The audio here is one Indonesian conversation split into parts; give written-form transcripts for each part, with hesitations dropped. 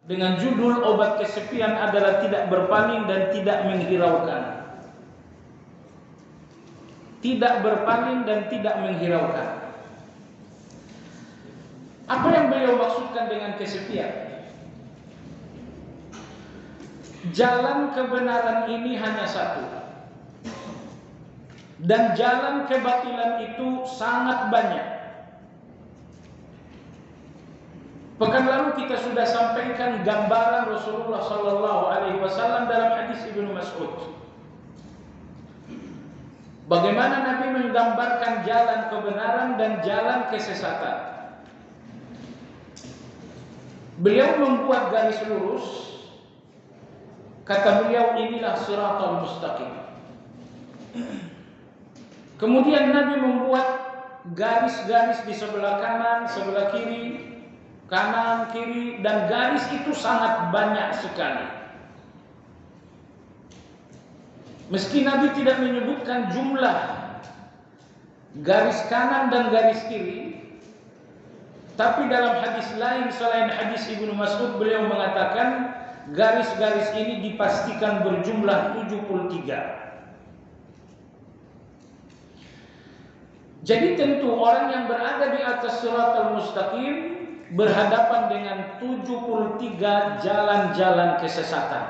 dengan judul obat kesepian adalah tidak berpaling dan tidak menghiraukan. Tidak berpaling dan tidak menghiraukan. Apa yang beliau maksudkan dengan kesepian? Jalan kebenaran ini hanya satu, dan jalan kebatilan itu sangat banyak. Pekan lalu kita sudah sampaikan gambaran Rasulullah Sallallahu Alaihi Wasallam dalam hadis Ibnu Mas'ud. Bagaimana Nabi menggambarkan jalan kebenaran dan jalan kesesatan. Beliau membuat garis lurus. Kata beliau, inilah siratal mustaqim. Kemudian Nabi membuat garis-garis di sebelah kanan, sebelah kiri, kanan, kiri, dan garis itu sangat banyak sekali. Meski Nabi tidak menyebutkan jumlah garis kanan dan garis kiri, tapi dalam hadis lain selain hadis Ibnu Mas'ud beliau mengatakan garis-garis ini dipastikan berjumlah 73. Jadi tentu orang yang berada di atas siratal mustaqim berhadapan dengan 73 jalan-jalan kesesatan.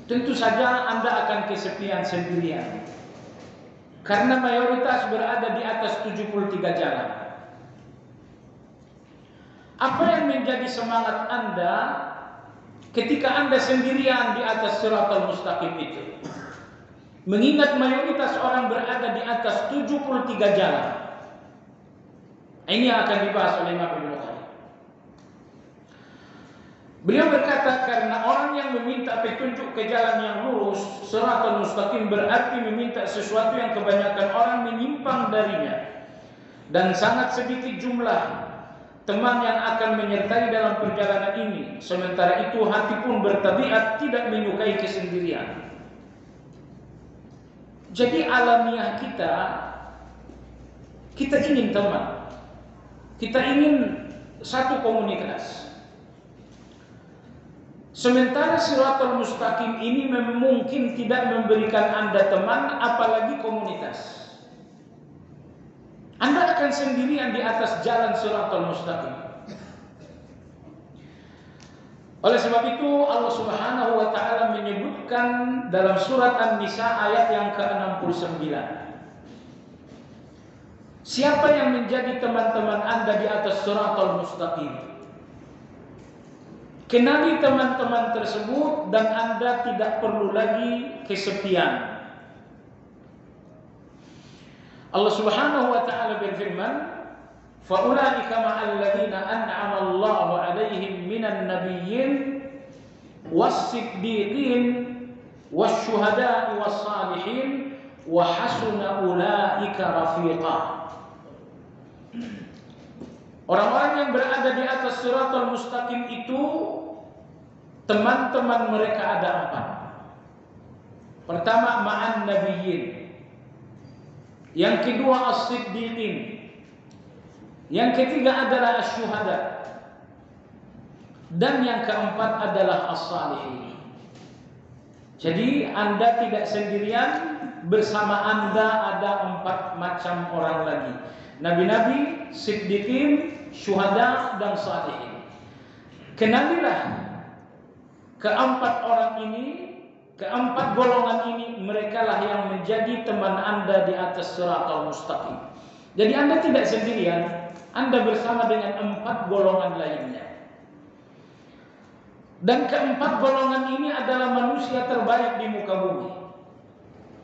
Tentu saja Anda akan kesepian sendirian, karena mayoritas berada di atas 73 jalan. Apa yang menjadi semangat Anda ketika Anda sendirian di atas siratal mustaqim itu? Mengingat mayoritas orang berada di atas 73 jalan. Ini yang akan dibahas oleh Imam Ibnu Qayyim. Beliau berkata, karena orang yang meminta petunjuk ke jalan yang lurus, siratal mustaqim, berarti meminta sesuatu yang kebanyakan orang menyimpang darinya, dan sangat sedikit jumlah teman yang akan menyertai dalam perjalanan ini. Sementara itu hati pun bertabiat tidak menyukai kesendirian. Jadi alamiah kita ingin teman, kita ingin satu komunitas. Sementara siratal mustaqim ini mungkin tidak memberikan Anda teman, apalagi komunitas. Anda akan sendirian di atas jalan siratal mustaqim. Oleh sebab itu Allah Subhanahu wa taala menyebutkan dalam surat An-Nisa ayat yang ke-69. Siapa yang menjadi teman-teman Anda di atas siratal mustaqim? Kenali teman-teman tersebut dan Anda tidak perlu lagi kesepian. Allah Subhanahu wa taala berfirman, "Faulaika ma'al ladzina an'ama Allahu 'alaihim minan nabiyyin was-siddiqin wasyuhada'i was-salihin wa hasuna ulaika rafiqa." Orang-orang yang berada di atas siratal mustaqim itu teman-teman mereka ada 4. Pertama, ma'an nabiyyin. Yang kedua, as-siddiqin. Yang ketiga adalah asy-syuhada. Dan yang keempat adalah as-salihin. Jadi Anda tidak sendirian, bersama Anda ada 4 macam orang lagi. Nabi-nabi, siddiqin, syuhada, dan salihin. Kenalilah keempat orang ini, keempat golongan ini, merekalah yang menjadi teman Anda di atas siratal mustaqim. Jadi Anda tidak sendirian, Anda bersama dengan 4 golongan lainnya. Dan keempat golongan ini adalah manusia terbaik di muka bumi.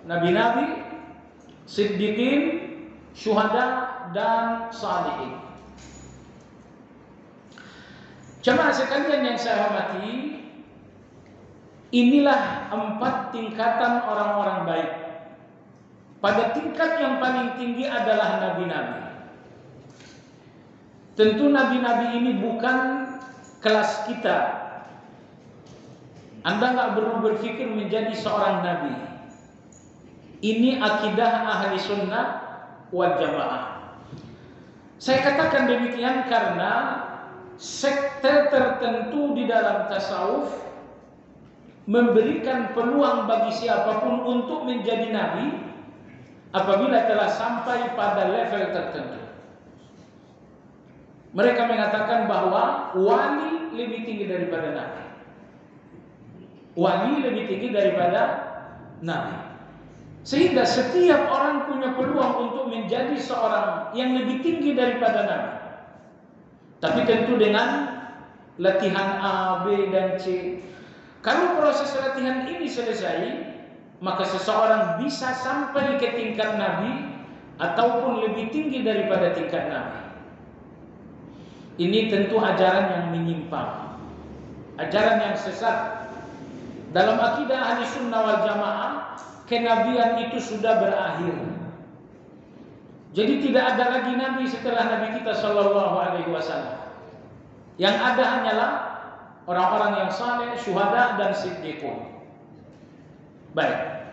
Nabi-nabi, siddiqin, syuhada, dan salihin. Jemaah sekalian yang saya hormati, inilah 4 tingkatan orang-orang baik. Pada tingkat yang paling tinggi adalah nabi-nabi. Tentu nabi-nabi ini bukan kelas kita. Anda nggak perlu berpikir menjadi seorang nabi. Ini akidah ahli sunnah wal jamaah. Saya katakan demikian karena sekte tertentu di dalam tasawuf memberikan peluang bagi siapapun untuk menjadi nabi apabila telah sampai pada level tertentu. Mereka mengatakan bahwa wali lebih tinggi daripada nabi. Wali lebih tinggi daripada nabi. Sehingga setiap orang punya peluang untuk menjadi seorang yang lebih tinggi daripada nabi. Tapi tentu dengan latihan A, B, dan C. Kalau proses latihan ini selesai, maka seseorang bisa sampai ke tingkat nabi ataupun lebih tinggi daripada tingkat nabi. Ini tentu ajaran yang menyimpang, ajaran yang sesat. Dalam akidah ahli sunnah wal jamaah, kenabian itu sudah berakhir. Jadi tidak ada lagi nabi setelah nabi kita sallallahu alaihi wasallam. Yang ada hanyalah orang-orang yang saleh, syuhada dan siddiqun. Baik.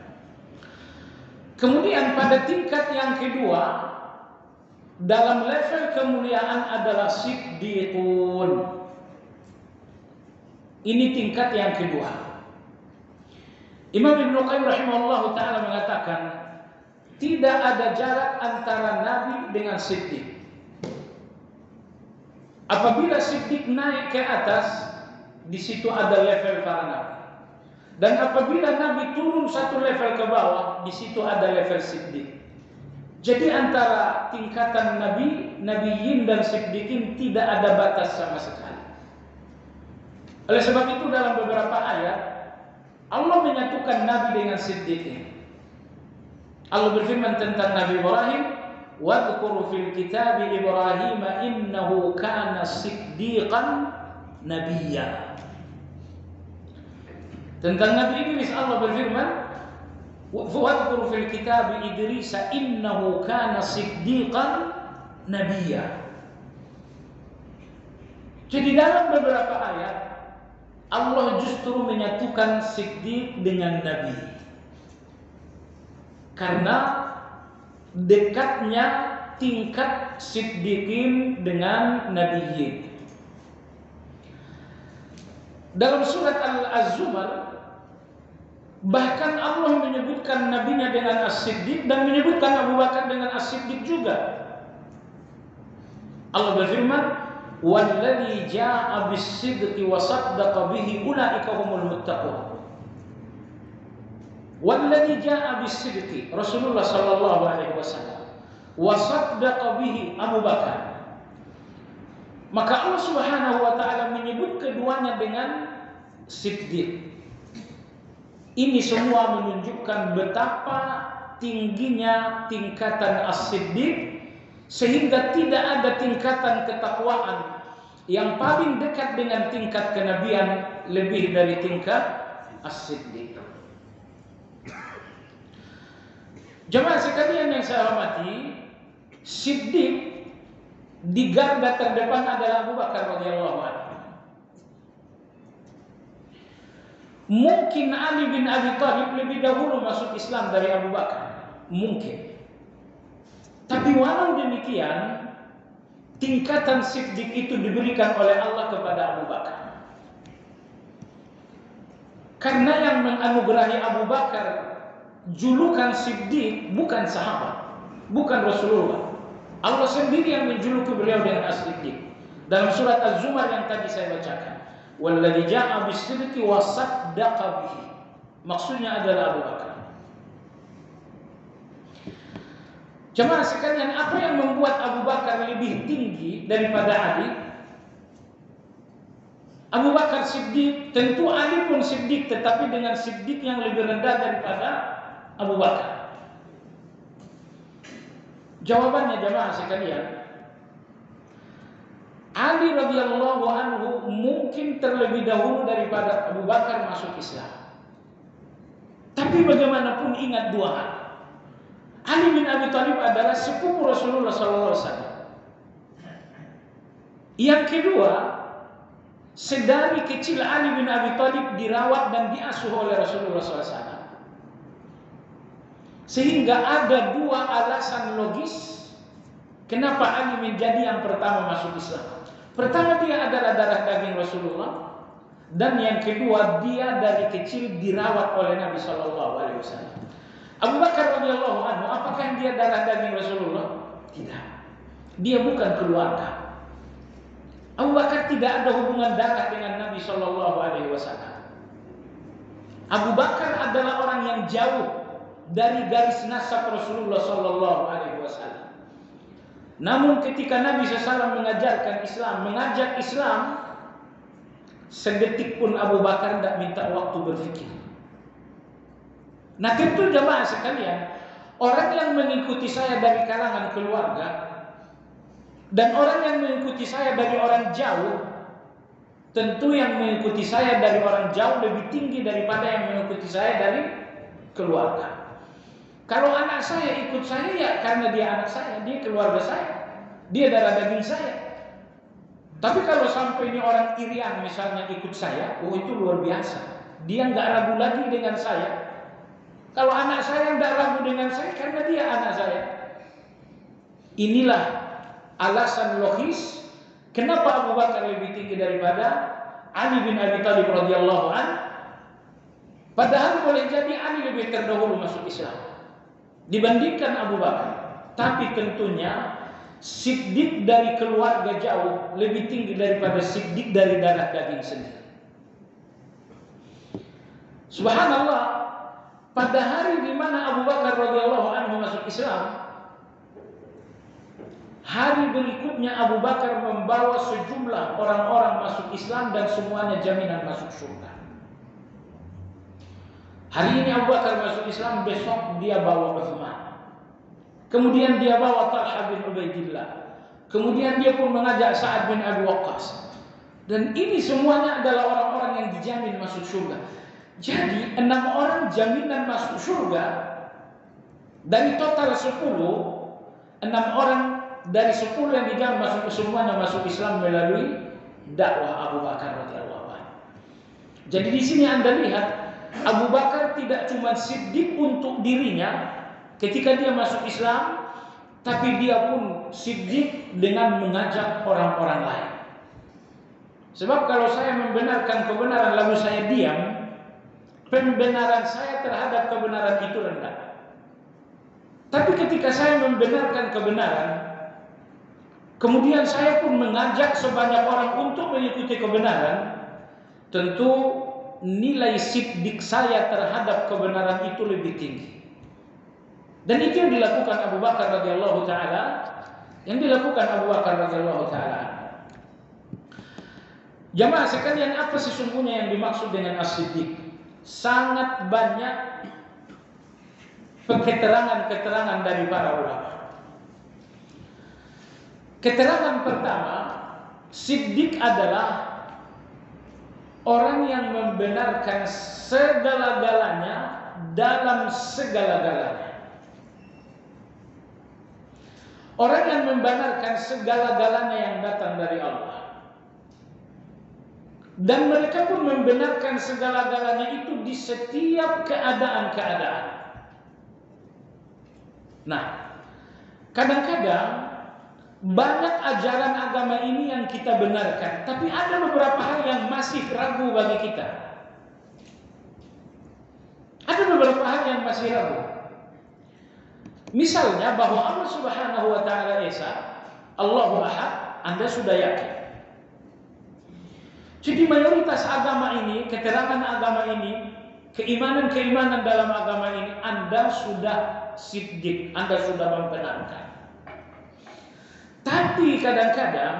Kemudian pada tingkat yang kedua, dalam level kemuliaan adalah siddiqun. Ini tingkat yang kedua. Imam Ibnu Qayyim rahimahullah ta'ala mengatakan, tidak ada jarak antara nabi dengan siddiq. Apabila siddiq naik ke atas, di situ ada level para nabi. Dan apabila nabi turun satu level ke bawah, di situ ada level siddiq. Jadi antara tingkatan nabi, nabiyin dan siddiqin tidak ada batas sama sekali. Oleh sebab itu dalam beberapa ayat Allah menyatukan nabi dengan siddiqin. Allah berfirman tentang Nabi Ibrahim, "Wadhkur fil kitab Ibrahim innahu kana siddiqan nabiyya." Tentang Nabi Idris Allah berfirman, "Wadhkur fil kitab Idris innahu kana siddiqan nabiyya." Jadi dalam beberapa ayat Allah justru menyatukan siddiq dengan nabi. Karena dekatnya tingkat siddiqin dengan nabiyyin. Dalam surat Al-Zumar bahkan Allah menyebutkan nabinya dengan As-Siddiq dan menyebutkan Abu Bakar dengan As-Siddiq juga. Allah berfirman, "Walladzi jaa'a bis-sidqi wa saddaqa bihi ulaika humul muttaqun." Walladzi jaa'a bis-sidqi, Rasulullah sallallahu alaihi wasallam, wa saddaqa bihi Abu Bakar. Maka Allah Subhanahu wa taala menyebut keduanya dengan siddiq. Ini semua menunjukkan betapa tingginya tingkatan as-siddiq, sehingga tidak ada tingkatan ketakwaan yang paling dekat dengan tingkat kenabian lebih dari tingkat as-siddiq. Jemaah sekalian yang saya hormati, siddiq di garda terdepan adalah Abu Bakar radhiyallahu anhu. Mungkin Ali bin Abi Thalib lebih dahulu masuk Islam dari Abu Bakar, mungkin. Tapi walau demikian, tingkatan siddiq itu diberikan oleh Allah kepada Abu Bakar. Karena yang menganugerahi Abu Bakar julukan siddiq bukan sahabat, bukan Rasulullah. Allah sendiri yang menjuluki beliau dengan as-siddiq. Dalam surat Az-Zumar yang tadi saya bacakan, "Walladzi jaa'a bis-sidqi wa saddaqa bihi." Maksudnya adalah Abu Bakar. Jemaah sekalian, apa yang membuat Abu Bakar lebih tinggi daripada Ali? Abu Bakar siddiq, tentu Ali pun siddiq, tetapi dengan siddiq yang lebih rendah daripada Abu Bakar. Jawabannya jemaah sekalian, Ali radhiyallahu anhu mungkin terlebih dahulu daripada Abu Bakar masuk Islam. Tapi bagaimanapun ingat dua hal. Ali bin Abi Thalib adalah sepupu Rasulullah SAW. Yang kedua, sedari kecil Ali bin Abi Thalib dirawat dan diasuh oleh Rasulullah SAW. Sehingga ada dua alasan logis kenapa Ali menjadi yang pertama masuk Islam. Pertama, dia adalah darah daging Rasulullah, dan yang kedua, dia dari kecil dirawat oleh Nabi Shallallahu Alaihi Wasallam. Abu Bakar radhiyallahu anhu, apakah dia darah daging Rasulullah? Tidak. Dia bukan keluarga. Abu Bakar tidak ada hubungan darah dengan Nabi Shallallahu Alaihi Wasallam. Abu Bakar adalah orang yang jauh dari garis nasab Rasulullah Shallallahu Alaihi Wasallam. Namun ketika Nabi SAW mengajarkan Islam, mengajak Islam, sedetik pun Abu Bakar tidak minta waktu berpikir. Nah, tentu jamaah sekalian, orang yang mengikuti saya dari kalangan keluarga dan orang yang mengikuti saya dari orang jauh, tentu yang mengikuti saya dari orang jauh lebih tinggi daripada yang mengikuti saya dari keluarga. Kalau anak saya ikut saya, ya karena dia anak saya, dia keluarga saya, dia darah daging saya. Tapi kalau sampai ini orang irian misalnya ikut saya, oh itu luar biasa. Dia nggak ragu lagi dengan saya. Kalau anak saya nggak ragu dengan saya, karena dia anak saya. Inilah alasan logis kenapa Abu Bakar lebih tinggi daripada Ali bin Abi Thalib radhiyallahu anhu. Padahal boleh jadi Ali lebih terdahulu masuk Islam dibandingkan Abu Bakar. Tapi tentunya Siddiq dari keluarga jauh lebih tinggi daripada Siddiq dari darah daging sendiri. Subhanallah, pada hari di mana Abu Bakar radhiyallahu anhu masuk Islam, hari berikutnya Abu Bakar membawa sejumlah orang-orang masuk Islam dan semuanya jaminan masuk surga. Hari ini Abu Bakar masuk Islam, besok dia bawa Utsman. Kemudian dia bawa Talha bin Ubaidillah. Kemudian dia pun mengajak Sa'ad bin Abi Waqqas. Dan ini semuanya adalah orang-orang yang dijamin masuk surga. Jadi 6 orang jaminan masuk surga. Dari total 10, 6 orang dari 10 yang dijamin masuk, semuanya masuk Islam melalui dakwah Abu Bakar radhiyallahu anhu. Jadi di sini Anda lihat, Abu Bakar tidak cuma siddiq untuk dirinya ketika dia masuk Islam, tapi dia pun siddiq dengan mengajak orang-orang lain. Sebab kalau saya membenarkan kebenaran lalu saya diam, pembenaran saya terhadap kebenaran itu rendah. Tapi ketika saya membenarkan kebenaran, kemudian saya pun mengajak sebanyak orang untuk mengikuti kebenaran, tentu nilai siddiq saya terhadap kebenaran itu lebih tinggi. Dan itu yang dilakukan Abu Bakar radhiyallahu taala, Jamaah sekalian, apa sesungguhnya yang dimaksud dengan as-siddiq? Sangat banyak keterangan-keterangan dari para ulama. Keterangan pertama, siddiq adalah orang yang membenarkan segala-galanya dalam segala-galanya. Orang yang membenarkan segala-galanya yang datang dari Allah. Dan mereka pun membenarkan segala-galanya itu di setiap keadaan-keadaan. Nah, kadang-kadang banyak ajaran agama ini yang kita benarkan, tapi ada beberapa hal yang masih ragu bagi kita. Ada beberapa hal yang masih ragu. Misalnya bahwa Allah Subhanahu wa taala Esa, Allahu Ahad, Anda sudah yakin. Jadi mayoritas agama ini, keterangan agama ini, keimanan-keimanan dalam agama ini, Anda sudah siddiq, Anda sudah membenarkan. Tapi kadang-kadang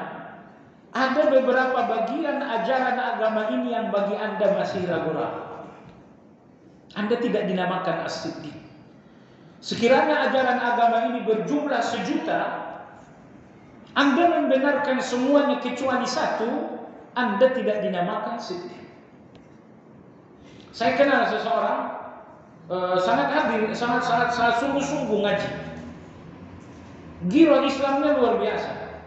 ada beberapa bagian ajaran agama ini yang bagi Anda masih ragu-ragu. Anda tidak dinamakan as-siddiq. Sekiranya ajaran agama ini berjumlah 1.000.000, Anda membenarkan semuanya kecuali 1, Anda tidak dinamakan siddiq. Saya kenal seseorang sangat hadir, sangat sungguh-sungguh ngaji. Giroh Islamnya luar biasa.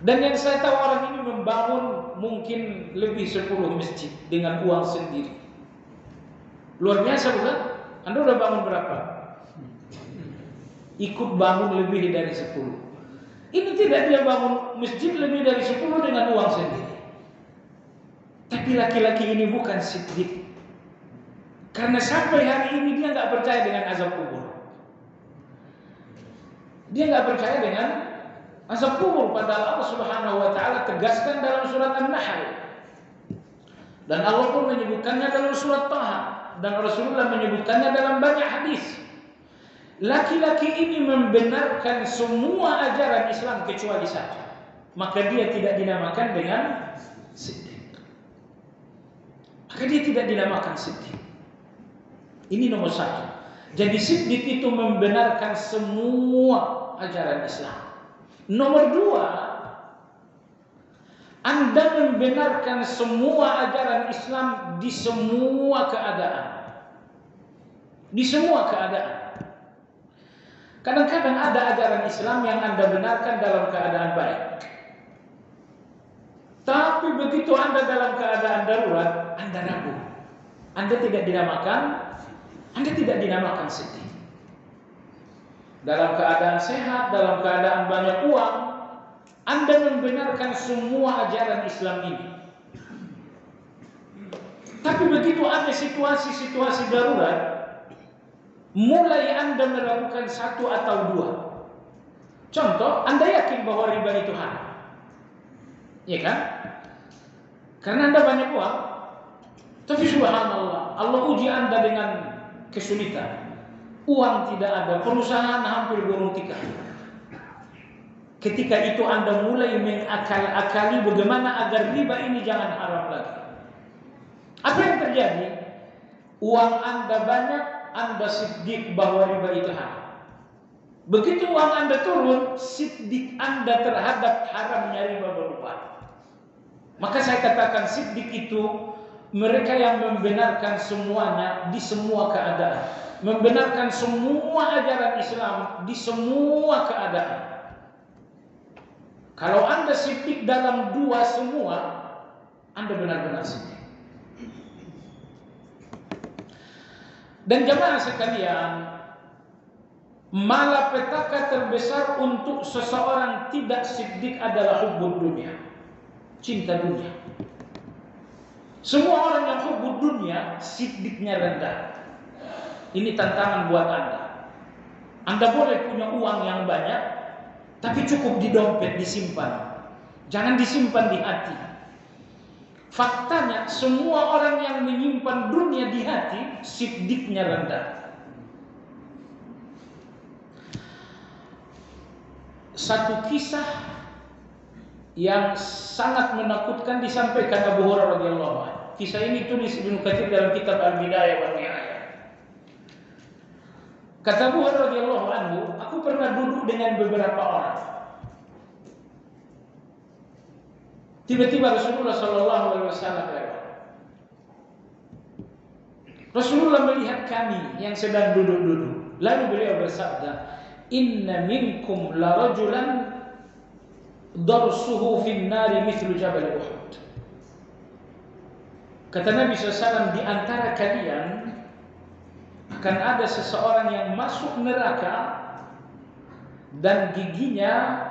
Dan yang saya tahu orang ini membangun mungkin lebih 10 masjid dengan uang sendiri. Luar biasa bukan? Anda udah bangun berapa? Ikut bangun lebih dari 10. Ini tidak dia bangun masjid lebih dari 10 dengan uang sendiri. Tapi laki-laki ini bukan siddiq. Karena sampai hari ini dia nggak percaya dengan azab kubur. Dia nggak percaya dengan azab kubur, padahal Allah Subhanahu wa taala tegaskan dalam surat An-Nahl. Dan Allah pun menyebutkannya dalam surat Taha, dan Rasulullah menyebutkannya dalam banyak hadis. Laki-laki ini membenarkan semua ajaran Islam kecuali satu. Maka dia tidak dinamakan dengan siddiq. Maka dia tidak dinamakan siddiq. Ini nomor satu. Jadi siddiq itu membenarkan semua ajaran Islam. Nomor dua, Anda membenarkan semua ajaran Islam di semua keadaan. Di semua keadaan. Kadang-kadang ada ajaran Islam yang Anda benarkan dalam keadaan baik. Tapi begitu Anda dalam keadaan darurat, Anda ragu. Anda tidak dinamakan siddiq. Dalam keadaan sehat, dalam keadaan banyak uang, Anda membenarkan semua ajaran Islam ini. Tapi begitu ada situasi-situasi darurat, mulai Anda melakukan satu atau dua. Contoh, Anda yakin bahwa riba itu haram, ya kan? Karena Anda banyak uang. Tapi subhanallah, Allah uji Anda dengan kesulitan. Uang tidak ada, perusahaan hampir gulung tikar. Ketika itu Anda mulai mengakal-akali bagaimana agar riba ini jangan haram lagi. Apa yang terjadi? Uang Anda banyak, Anda siddiq bahwa riba itu haram. Begitu uang Anda turun, siddiq Anda terhadap haramnya riba berubah. Maka saya katakan siddiq itu mereka yang membenarkan semuanya di semua keadaan, membenarkan semua ajaran Islam di semua keadaan. Kalau Anda siddiq dalam dua semua, Anda benar-benar siddiq. Dan jamaah sekalian, malapetaka terbesar untuk seseorang tidak siddiq adalah hubbud dunia, cinta dunia. Semua orang yang hubbud dunia, siddiqnya rendah. Ini tantangan buat Anda. Anda boleh punya uang yang banyak, tapi cukup di dompet, disimpan. Jangan disimpan di hati. Faktanya, semua orang yang menyimpan dunia di hati, siddiqnya rendah. Satu kisah yang sangat menakutkan disampaikan Abu Hurairah radhiyallahu anhu. Kisah ini tulis Ibnu Katsir dalam kitab Al-Bidayah wa Nihayah. Kata Abu Hurairah radhiyallahu anhu, aku pernah duduk dengan beberapa orang. Tiba-tiba Rasulullah sallallahu alaihi wasallam lewat. Rasulullah melihat kami yang sedang duduk-duduk. Lalu beliau bersabda, "Inna minkum la rajulan darsuhu fin nari mithlu jabal Uhud." Kata Nabi SAW, di antara kalian akan ada seseorang yang masuk neraka dan gigi-giginya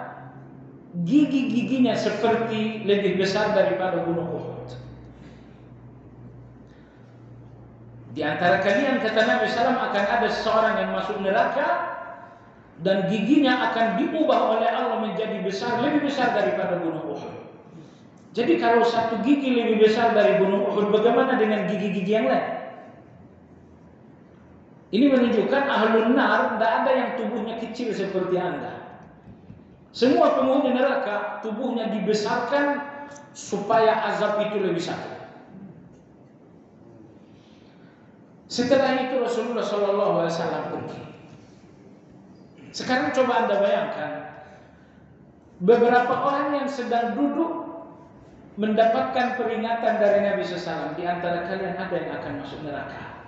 seperti lebih besar daripada gunung Uhud. Di antara kalian, kata Nabi SAW, akan ada seseorang yang masuk neraka dan giginya akan diubah oleh Allah menjadi besar, lebih besar daripada gunung Uhud. Jadi kalau satu gigi lebih besar dari gunung Uhud, bagaimana dengan gigi-gigi yang lain? Ini menunjukkan ahlun nar tidak ada yang tubuhnya kecil seperti Anda. Semua penghuni neraka tubuhnya dibesarkan supaya azab itu lebih sakit. Setelah itu Rasulullah SAW pergi. Sekarang coba Anda bayangkan, beberapa orang yang sedang duduk mendapatkan peringatan dari Nabi SAW. Di antara kalian ada yang akan masuk neraka,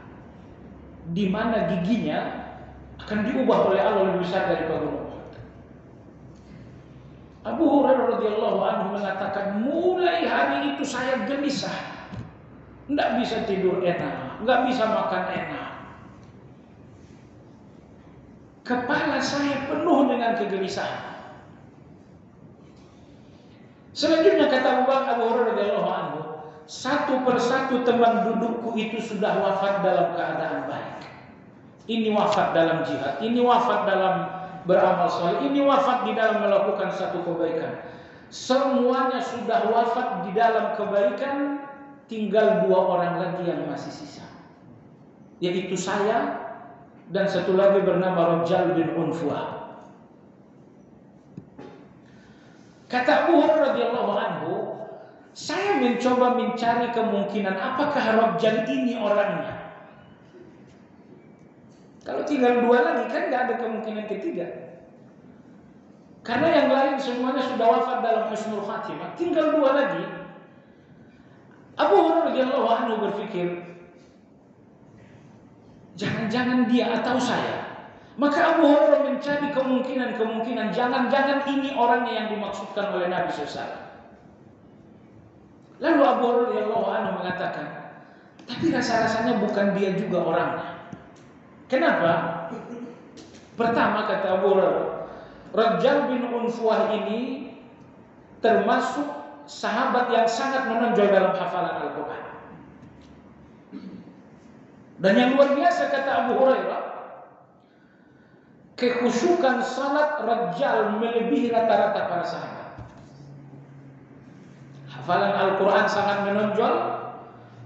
di mana giginya akan diubah oleh Allah lebih besar daripada gunung. Abu Hurairah radhiyallahu anhu mengatakan, mulai hari itu saya gelisah, tidak bisa tidur enak, nggak bisa makan enak. Kepala saya penuh dengan kegelisahan. Selanjutnya kata Abu Hurairah radhiyallahu anhu, satu persatu teman dudukku itu sudah wafat dalam keadaan baik. Ini wafat dalam jihad, ini wafat dalam beramal saleh, ini wafat di dalam melakukan satu kebaikan. Semuanya sudah wafat di dalam kebaikan, tinggal 2 orang lagi yang masih sisa, yaitu saya dan satu lagi bernama Rajal bin Unfuah. Kata Abu Hurairah radhiyallahu anhu, saya mencoba mencari kemungkinan apakah Rajal ini orangnya. Kalau tinggal 2 lagi kan nggak ada kemungkinan ketiga. Karena yang lain semuanya sudah wafat dalam husnul khatimah, tinggal 2 lagi. Abu Hurairah radhiyallahu anhu berpikir, jangan-jangan dia atau saya. Maka Abu Hurairah mencari kemungkinan, jangan-jangan ini orangnya yang dimaksudkan oleh Nabi SAW. Lalu Abu Hurairah radhiyallahu anhu mengatakan, tapi rasa-rasanya bukan dia juga orangnya. Kenapa? Pertama kata Abu Hurairah, Rajal bin Unfuah ini termasuk sahabat yang sangat menonjol dalam hafalan Al-Quran. Dan yang luar biasa kata Abu Hurairah, kekhusyukan salat Rajal melebihi rata-rata para sahabat. Hafalan Al-Quran sangat menonjol,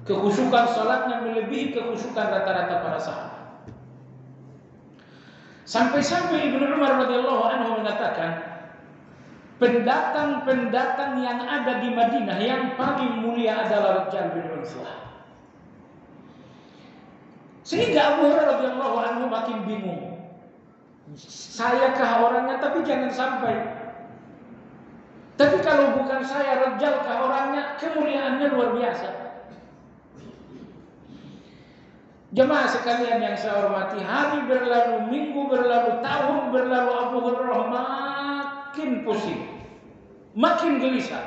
kekhusyukan salatnya melebihi kekhusyukan rata-rata para sahabat. Sampai-sampai Ibnu Umar radhiyallahu anhu mengatakan, pendatang-pendatang yang ada di Madinah yang paling mulia adalah Rajal bin Unfuah. Sehingga Abu Hurairah radhiyallahu anhu makin bingung. Sayakah orangnya? Tapi jangan sampai. Tapi kalau bukan saya, Rajalkah orangnya? Kemuliaannya luar biasa. Jemaah sekalian yang saya hormati, hari berlalu, minggu berlalu, tahun berlalu, Abu Hurairah makin pusing, makin gelisah.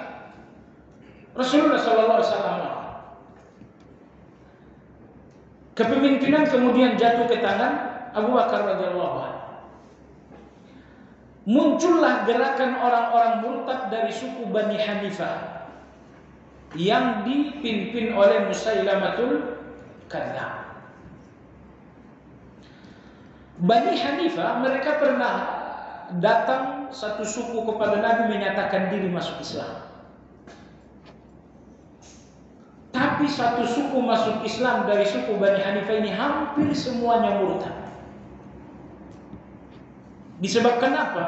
Rasulullah SAW, kepemimpinan kemudian jatuh ke tangan Abu Bakar radhiyallahu anhu. Muncullah gerakan orang-orang murtad dari suku Bani Hanifah yang dipimpin oleh Musailamatul Kadzdzab. Bani Hanifah mereka pernah datang satu suku kepada Nabi menyatakan diri masuk Islam. Tapi satu suku masuk Islam dari suku Bani Hanifah ini hampir semuanya murtad. Disebabkan apa?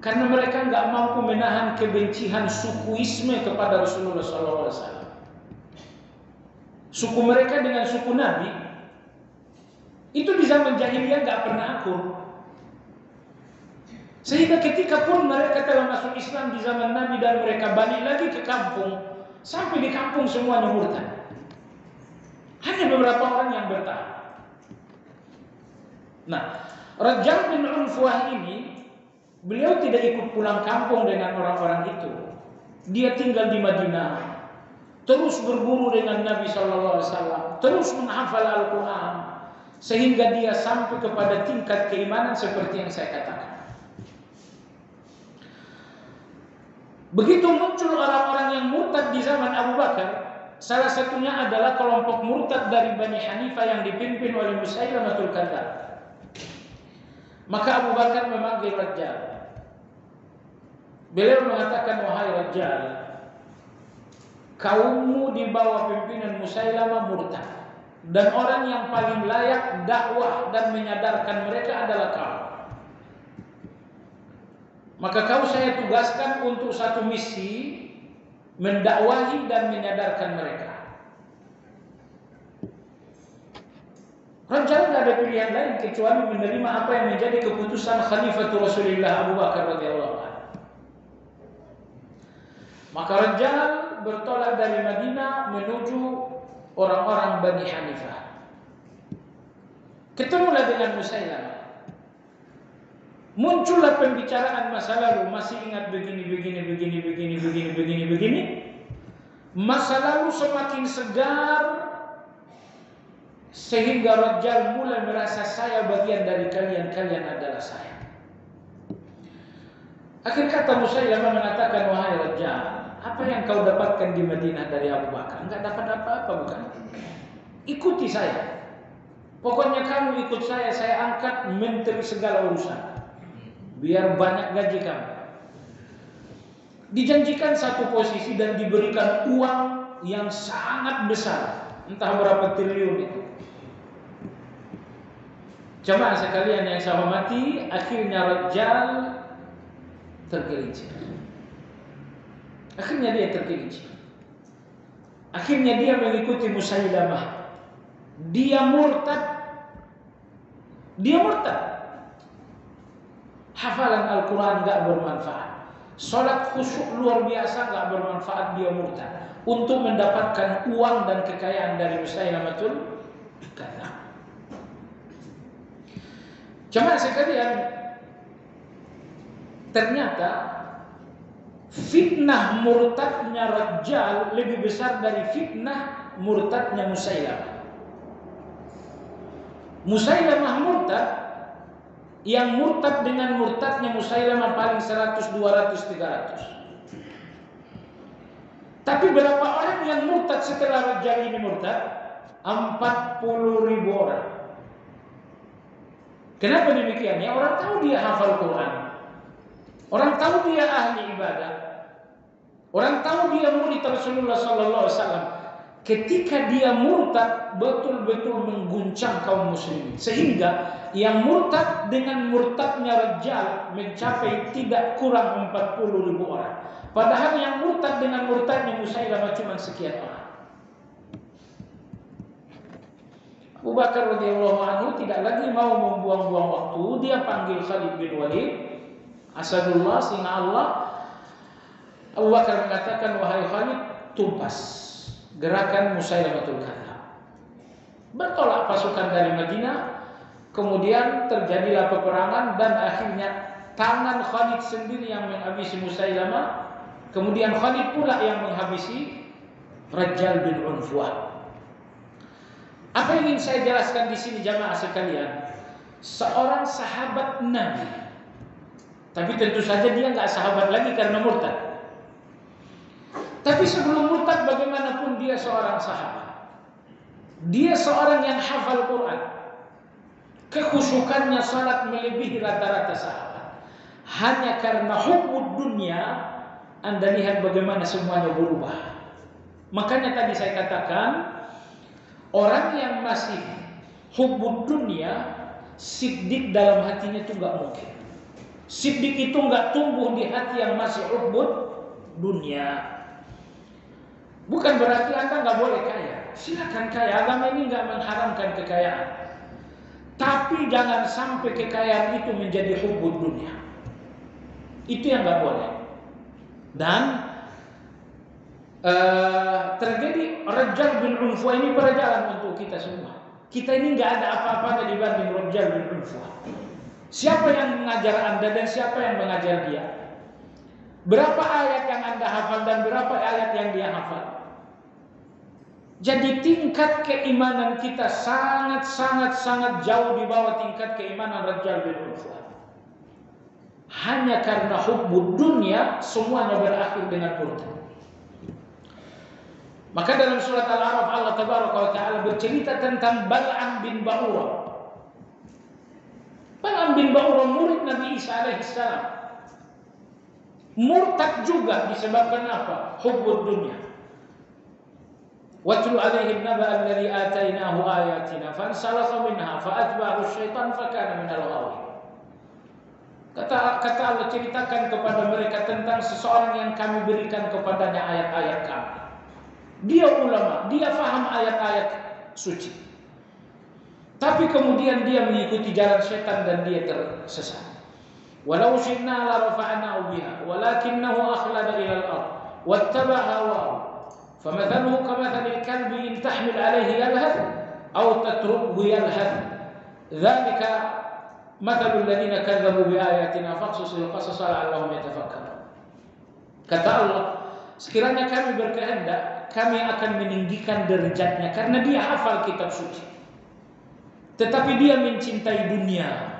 Karena mereka nggak mampu menahan kebencian sukuisme kepada Rasulullah SAW. Suku mereka dengan suku Nabi itu di zaman jahiliyah nggak pernah akur. Sehingga ketika pun mereka telah masuk Islam di zaman Nabi dan mereka balik lagi ke kampung, sampai di kampung semuanya murtad. Hanya beberapa orang yang bertahan. Nah, Rajal bin Unfuah ini, beliau tidak ikut pulang kampung dengan orang-orang itu. Dia tinggal di Madinah, terus berguru dengan Nabi SAW, terus menghafal Al-Quran, sehingga dia sampai kepada tingkat keimanan seperti yang saya katakan. Begitu muncul orang-orang yang murtad di zaman Abu Bakar, salah satunya adalah kelompok murtad dari Bani Hanifah yang dipimpin oleh Musailamatul Kadzdzab. Maka Abu Bakar memanggil Rajal. Beliau mengatakan, wahai Rajal, kaummu di bawah pimpinan Musailamah murtad, dan orang yang paling layak dakwah dan menyadarkan mereka adalah kau. Maka kau saya tugaskan untuk satu misi, mendakwahi dan menyadarkan mereka. Rajal tidak ada pilihan lain kecuali menerima apa yang menjadi keputusan Khalifatul Rasulullah Abu Bakar radhiyallahu anhu. Maka Rajal bertolak dari Madinah menuju orang-orang Bani Hanifah. Ketemulah dengan Musailamah. Muncullah pembicaraan masa lalu, masih ingat begini. Masa lalu semakin segar sehingga Rajal mulai merasa saya bagian dari kalian, kalian adalah saya. Akhir kata Musailamah mengatakan, wahai Rajal, apa yang kau dapatkan di Madinah dari Abu Bakar? Enggak dapat apa-apa, bukan? Ikuti saya. Pokoknya kamu ikut saya angkat menteri segala urusan. Biar banyak gaji kamu. Dijanjikan satu posisi dan diberikan uang yang sangat besar. Entah berapa triliun itu. Jemaah sekalian yang saya hormati, akhirnya Rajal tergelincir. Akhirnya dia tergelincir. Akhirnya dia mengikuti Musailamah. Dia murtad. Hafalan Al-Quran gak bermanfaat. Salat khusyuk luar biasa gak bermanfaat, dia murtad. Untuk mendapatkan uang dan kekayaan dari Musailamatul Kadzdzab. Jemaah sekalian, ternyata fitnah murtadnya Rajal lebih besar dari fitnah murtadnya Musailamah. Musailamah murtad, yang murtad dengan murtadnya Musailamah paling 100, 200, 300. Tapi berapa orang yang murtad setelah Rajal ini murtad? 40.000 orang. Kenapa demikian? Ya, orang tahu dia hafal Quran. Orang tahu dia ahli ibadah. Orang tahu dia murid Rasulullah sallallahu alaihi wasallam. Ketika dia murtad, betul-betul mengguncang kaum muslimin. Sehingga yang murtad dengan murtadnya Rajal mencapai tidak kurang 40.000 orang. Padahal yang murtad dengan murtadnya Musailamah cuma sekian orang. Abu Bakar radhiyallahu anhu tidak lagi mau membuang-buang waktu. Dia panggil Khalid bin Walid, Asadullah, singa Allah. Abu Bakar mengatakan, wahai Khalid, tumpas gerakan Musailamatul Kadzdzab. Bertolak pasukan dari Madinah, kemudian terjadilah peperangan dan akhirnya tangan Khalid sendiri yang menghabisi Musailamah, kemudian Khalid pula yang menghabisi Rajal bin Unfuah. Apa yang ingin saya jelaskan di sini jamaah sekalian? Seorang sahabat Nabi, tapi tentu saja dia nggak sahabat lagi karena murtad. Tapi sebelum murtad bagaimanapun dia seorang sahabat. Dia seorang yang hafal Quran. Kekhusyukannya salat melebihi rata-rata sahabat. Hanya karena hubbud dunia, Anda lihat bagaimana semuanya berubah. Makanya tadi saya katakan, orang yang masih hubbud dunia, siddiq dalam hatinya itu nggak mungkin. Siddiq itu nggak tumbuh di hati yang masih hubbud dunia. Bukan berarti Anda nggak boleh kaya. Silakan kaya. Agama ini nggak mengharamkan kekayaan. Tapi jangan sampai kekayaan itu menjadi hubbud dunia. Itu yang nggak boleh. Dan terjadi Rajal bin Unfuah ini pelajaran untuk kita semua. Kita ini nggak ada apa-apanya dibanding Rajal bin Unfuah. Siapa yang mengajar Anda dan siapa yang mengajar dia? Berapa ayat yang Anda hafal dan berapa ayat yang dia hafal? Jadi tingkat keimanan kita sangat jauh di bawah tingkat keimanan Rajal bin Unfuah. Hanya karena hubbud dunia semuanya berakhir dengan murtad. Maka dalam surat Al-A'raf Allah Tabaraka wa Ta'ala bercerita tentang Bal'am bin Ba'urah. Bal'am bin Ba'urah murid Nabi Isa alaihissalam. Murtad juga disebabkan apa? Hubbud dunia. Watlu alaihim naba alladhi atainahu ayatina fansalakha minha fa'atba'ahu syaitan fakana minal ghawin. Kata Allah, ceritakan kepada mereka tentang seseorang yang kami berikan kepadanya ayat-ayat kami. Dia ulama, dia faham ayat-ayat suci. Tapi kemudian dia mengikuti jalan setan dan dia tersesat. Walau syi'na la rafa'nahu biha walakinnahu akhlada ila al-ard wattaba'a hawahu famathaluhu kamathalil kalbi in tahmil alayhi yalhath aw tatrukhu yalhath dzalika mathalul ladzina kadzdzabu bi ayatina faqsusil qasasa la'allahum yatafakkarun. Kata Allah, sekiranya kami berkehendak, kami akan meninggikan derajatnya karena dia hafal kitab suci. Tetapi dia mencintai dunia.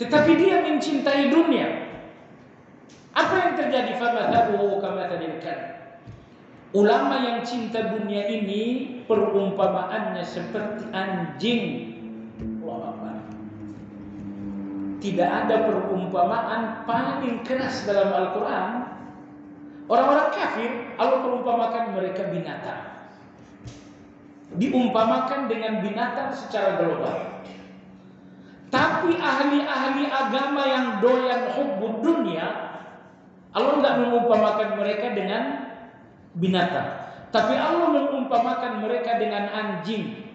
tetapi dia mencintai dunia. Apa yang terjadi? Famathaluhu kamathali kalb. Ulama yang cinta dunia ini perumpamaannya seperti anjing. Tidak ada perumpamaan paling keras dalam Al-Quran. Orang-orang kafir Allah perumpamakan mereka binatang. Diumpamakan dengan binatang secara global. Tapi ahli-ahli agama yang doyan hubbud dunia, Allah tidak mengumpamakan mereka dengan binatang, tapi Allah mengumpamakan mereka dengan anjing.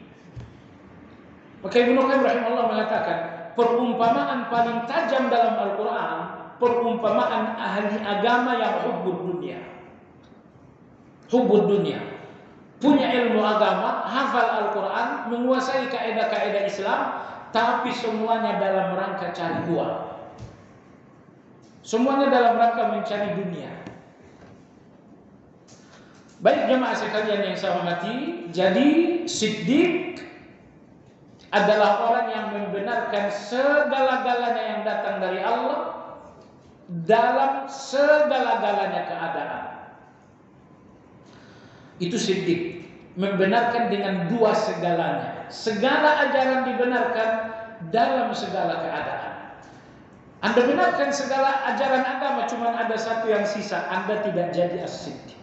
Maka Ibnu Qayyim rahimahullah mengatakan, perumpamaan paling tajam dalam Al-Quran, perumpamaan ahli agama yang hubbud dunia. Hubbud dunia, punya ilmu agama, hafal Al-Quran, menguasai kaidah-kaidah Islam, tapi semuanya dalam rangka cari uang. Semuanya dalam rangka mencari dunia. Baik jemaah sekalian yang saya hormati, jadi Siddiq adalah orang yang membenarkan segala-galanya yang datang dari Allah dalam segala-galanya keadaan. Itu Siddiq, membenarkan dengan dua segalanya. Segala ajaran dibenarkan dalam segala keadaan. Anda benarkan segala ajaran agama, cuma ada satu yang sisa, Anda tidak jadi as-siddiq.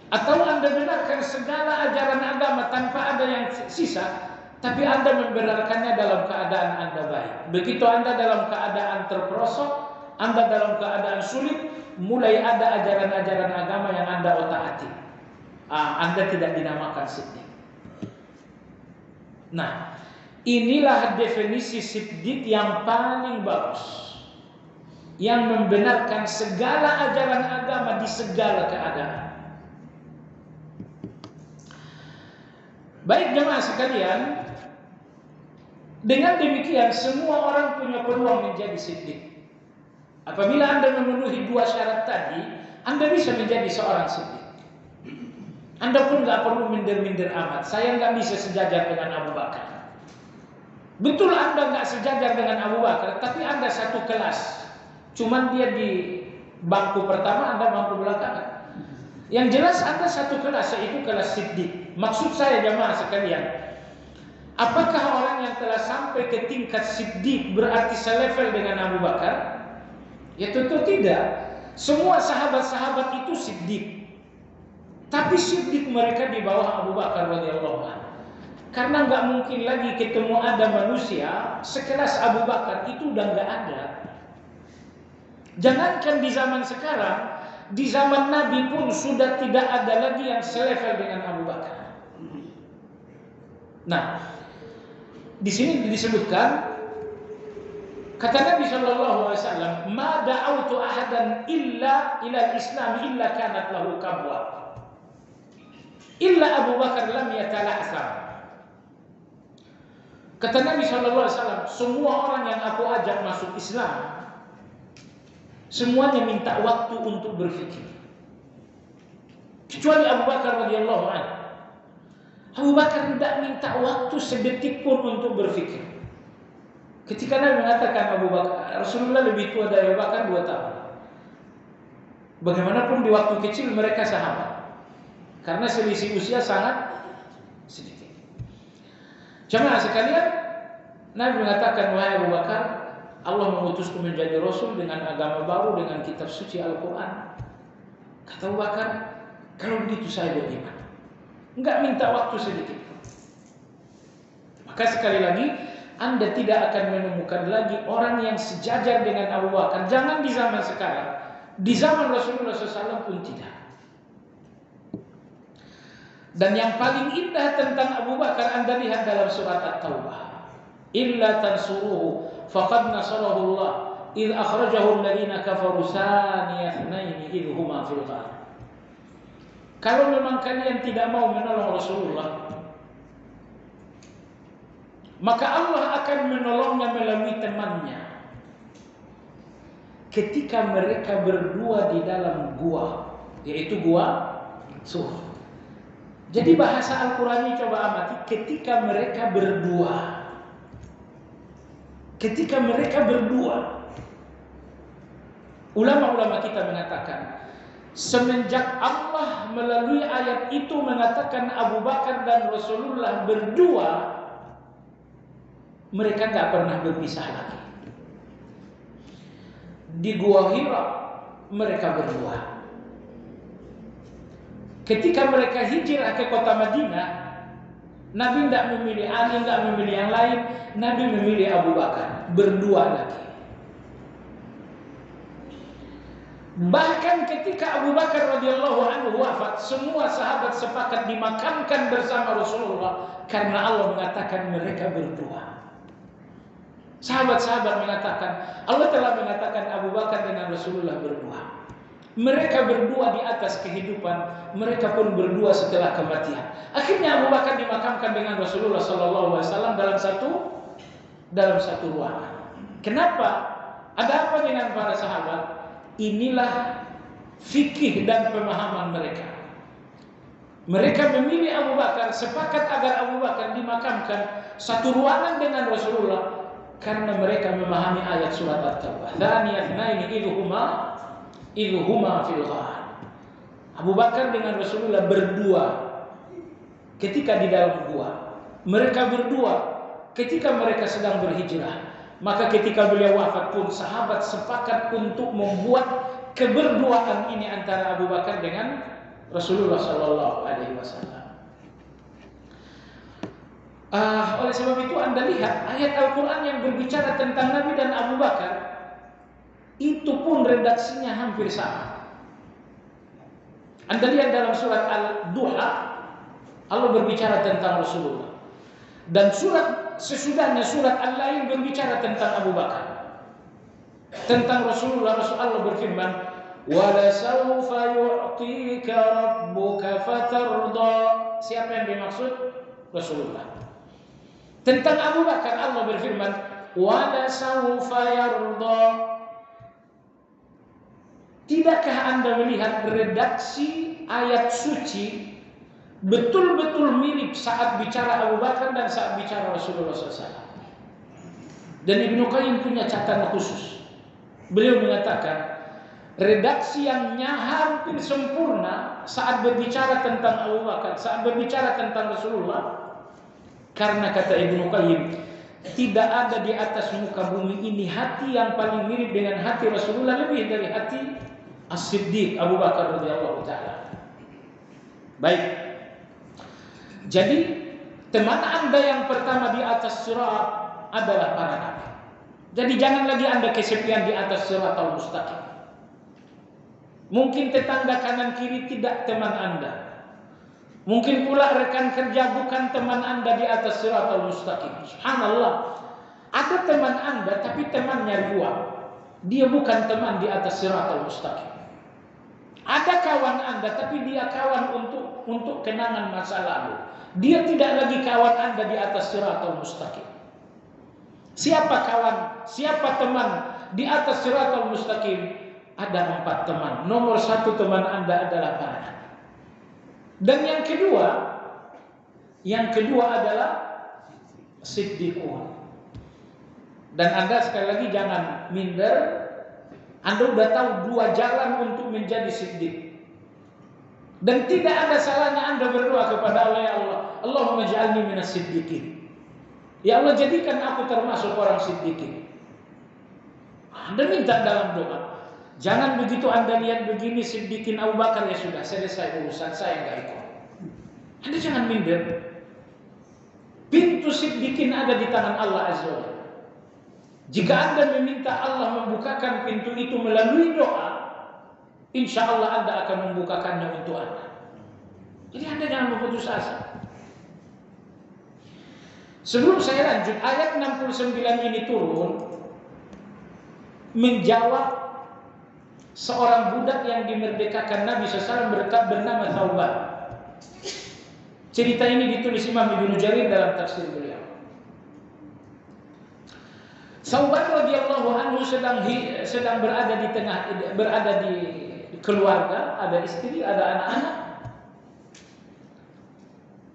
Atau Anda benarkan segala ajaran agama tanpa ada yang sisa, tapi Anda membenarkannya dalam keadaan Anda baik. Begitu Anda dalam keadaan terperosok, Anda dalam keadaan sulit, mulai ada ajaran-ajaran agama yang Anda otak-atik. Anda tidak dinamakan siddiq. Nah, inilah definisi siddiq yang paling bagus, yang membenarkan segala ajaran agama di segala keadaan. Baik jemaah sekalian, dengan demikian semua orang punya peluang menjadi siddiq. Apabila Anda memenuhi dua syarat tadi, Anda bisa menjadi seorang siddiq. Anda pun gak perlu minder-minder amat. Saya gak bisa sejajar dengan Abu Bakar. Betul Anda gak sejajar dengan Abu Bakar, tapi Anda satu kelas. Cuman dia di bangku pertama, Anda bangku belakangan. Yang jelas Anda satu kelas, yaitu kelas siddiq. Maksud saya jemaah sekalian, apakah orang yang telah sampai ke tingkat siddiq berarti selevel dengan Abu Bakar? Ya tentu tidak. Semua sahabat-sahabat itu siddiq, tapi siddiq mereka di bawah Abu Bakar radhiyallahu anhu. Karena nggak mungkin lagi ketemu ada manusia sekelas Abu Bakar, itu udah nggak ada. Jangankan di zaman sekarang, di zaman Nabi pun sudah tidak ada lagi yang selevel dengan Abu Bakar. Nah, di sini disebutkan, kata Nabi sallallahu alaihi wasallam, "Ma da'autu ahadan illa ila al-Islam illa kanat lahu kabwa. Illa Abu Bakar lam yatala'sam." Kata Nabi sallallahu alaihi wasallam, semua orang yang aku ajak masuk Islam, semuanya minta waktu untuk berfikir. Kecuali Abu Bakar radhiyallahu anhu. Abu Bakar tidak minta waktu sedetik pun untuk berfikir. Ketika Nabi mengatakan Abu Bakar, Rasulullah lebih tua dari Abu Bakar 2 tahun. Bagaimanapun di waktu kecil mereka sahabat, karena selisih usia sangat sedikit. Jemaah sekalian, Nabi mengatakan, wahai Abu Bakar, Allah mengutusku menjadi Rasul dengan agama baru, dengan kitab suci Al-Quran. Kata Abu Bakar, kalau begitu saya beriman. Enggak minta waktu sedikit. Maka sekali lagi, Anda tidak akan menemukan lagi orang yang sejajar dengan Abu Bakar. Jangan di zaman sekarang, di zaman Rasulullah SAW pun tidak. Dan yang paling indah tentang Abu Bakar Anda lihat dalam surat At-Taubah. Illa tansuruhu faqad nasarahu Allah idh akhrajahu alladhina kafaru thaniya ithnaini idh huma fil ghar. Kalau memang kalian tidak mau menolong Rasulullah, maka Allah akan menolongnya melalui temannya. Ketika mereka berdua di dalam gua, yaitu gua Sur. Jadi bahasa Al-Quran ini coba amati, ketika mereka berdua. ketika mereka berdua. Ulama-ulama kita mengatakan, semenjak Allah melalui ayat itu mengatakan Abu Bakar dan Rasulullah berdua, mereka gak pernah berpisah lagi. Di Gua Hira mereka berdua. Ketika mereka hijrah ke kota Madinah, Nabi tidak memilih Ali, tidak memilih yang lain. Nabi memilih Abu Bakar, berdua lagi. Bahkan ketika Abu Bakar radhiyallahu anhu wafat, semua sahabat sepakat dimakamkan bersama Rasulullah karena Allah mengatakan mereka berdua. Sahabat-sahabat mengatakan, Allah telah mengatakan Abu Bakar dengan Rasulullah berdua. Mereka berdua di atas kehidupan, mereka pun berdua setelah kematian. Akhirnya Abu Bakar dimakamkan dengan Rasulullah SAW dalam satu ruangan. Kenapa? Ada apa dengan para sahabat? Inilah fikih dan pemahaman mereka. Mereka memilih Abu Bakar, sepakat agar Abu Bakar dimakamkan satu ruangan dengan Rasulullah karena mereka memahami ayat surat At-Taubah. Tsaniyatnaini idhuma fil ghar. Abu Bakar dengan Rasulullah berdua ketika di dalam gua. Mereka berdua ketika mereka sedang berhijrah. Maka ketika beliau wafat pun sahabat sepakat untuk membuat keberduaan ini antara Abu Bakar dengan Rasulullah sallallahu alaihi wasallam. Oleh sebab itu Anda lihat ayat Al-Quran yang berbicara tentang Nabi dan Abu Bakar itu pun redaksinya hampir sama. Anda lihat dalam surat Al-Duha, Allah berbicara tentang Rasulullah. Dan sesudahnya surat Al-Lail berbicara tentang Abu Bakar. Tentang Rasulullah, Allah berfirman, "Wala sawfa yu'tika rabbuka fatarda." Siapa yang dimaksud? Rasulullah. Tentang Abu Bakar Allah berfirman, "Wala sawfa yarda." Tidakkah Anda melihat redaksi ayat suci betul-betul mirip saat bicara Abu Bakar dan saat bicara Rasulullah SAW? Dan Ibnu Qayyim punya catatan khusus. Beliau mengatakan redaksi yang hampir sempurna saat berbicara tentang Abu Bakar, saat berbicara tentang Rasulullah, karena kata Ibnu Qayyim, tidak ada di atas muka bumi ini hati yang paling mirip dengan hati Rasulullah lebih dari hati As-Siddiq Abu Bakar radhiyallahu taala. Baik. Jadi teman Anda yang pertama di atas sirat adalah para nabi. Jadi jangan lagi Anda kesepian di atas siratal mustaqim. Mungkin tetangga kanan kiri tidak teman Anda. Mungkin pula rekan kerja bukan teman Anda di atas siratal mustaqim. Subhanallah. Ada teman Anda tapi temannya dua. Dia bukan teman di atas siratal mustaqim. Ada kawan Anda tapi dia kawan untuk kenangan masa lalu. Dia tidak lagi kawan Anda di atas siratal mustaqim. Siapa kawan, siapa teman di atas siratal mustaqim? Ada 4 teman. Nomor 1 teman Anda adalah para nabi. Dan yang kedua adalah siddiqun. Dan Anda sekali lagi jangan minder. Anda sudah tahu 2 jalan untuk menjadi siddiq. Dan tidak ada salahnya Anda berdoa kepada Allah, ya Allah, Allahumma ja'alni minas siddiqin. Ya Allah, jadikan aku termasuk orang siddiqin. Anda minta dalam doa. Jangan begitu Anda lihat begini siddiqin Abu Bakar, ya sudah selesai urusan saya, enggak ikut. Anda jangan minder. Pintu siddiqin ada di tangan Allah Azza wa Jalla. Jika Anda meminta Allah membukakan pintu itu melalui doa, insya Allah Anda akan membukakannya untuk Anda. Jadi Anda jangan berputus asa. Sebelum saya lanjut, ayat 69 ini turun menjawab seorang budak yang dimerdekakan Nabi SAW bernama Thauban. Cerita ini ditulis Imam Ibnu Jarir dalam tafsir beliau. Thauban radhiyallahu anhu sedang berada di keluarga, ada istri, ada anak-anak.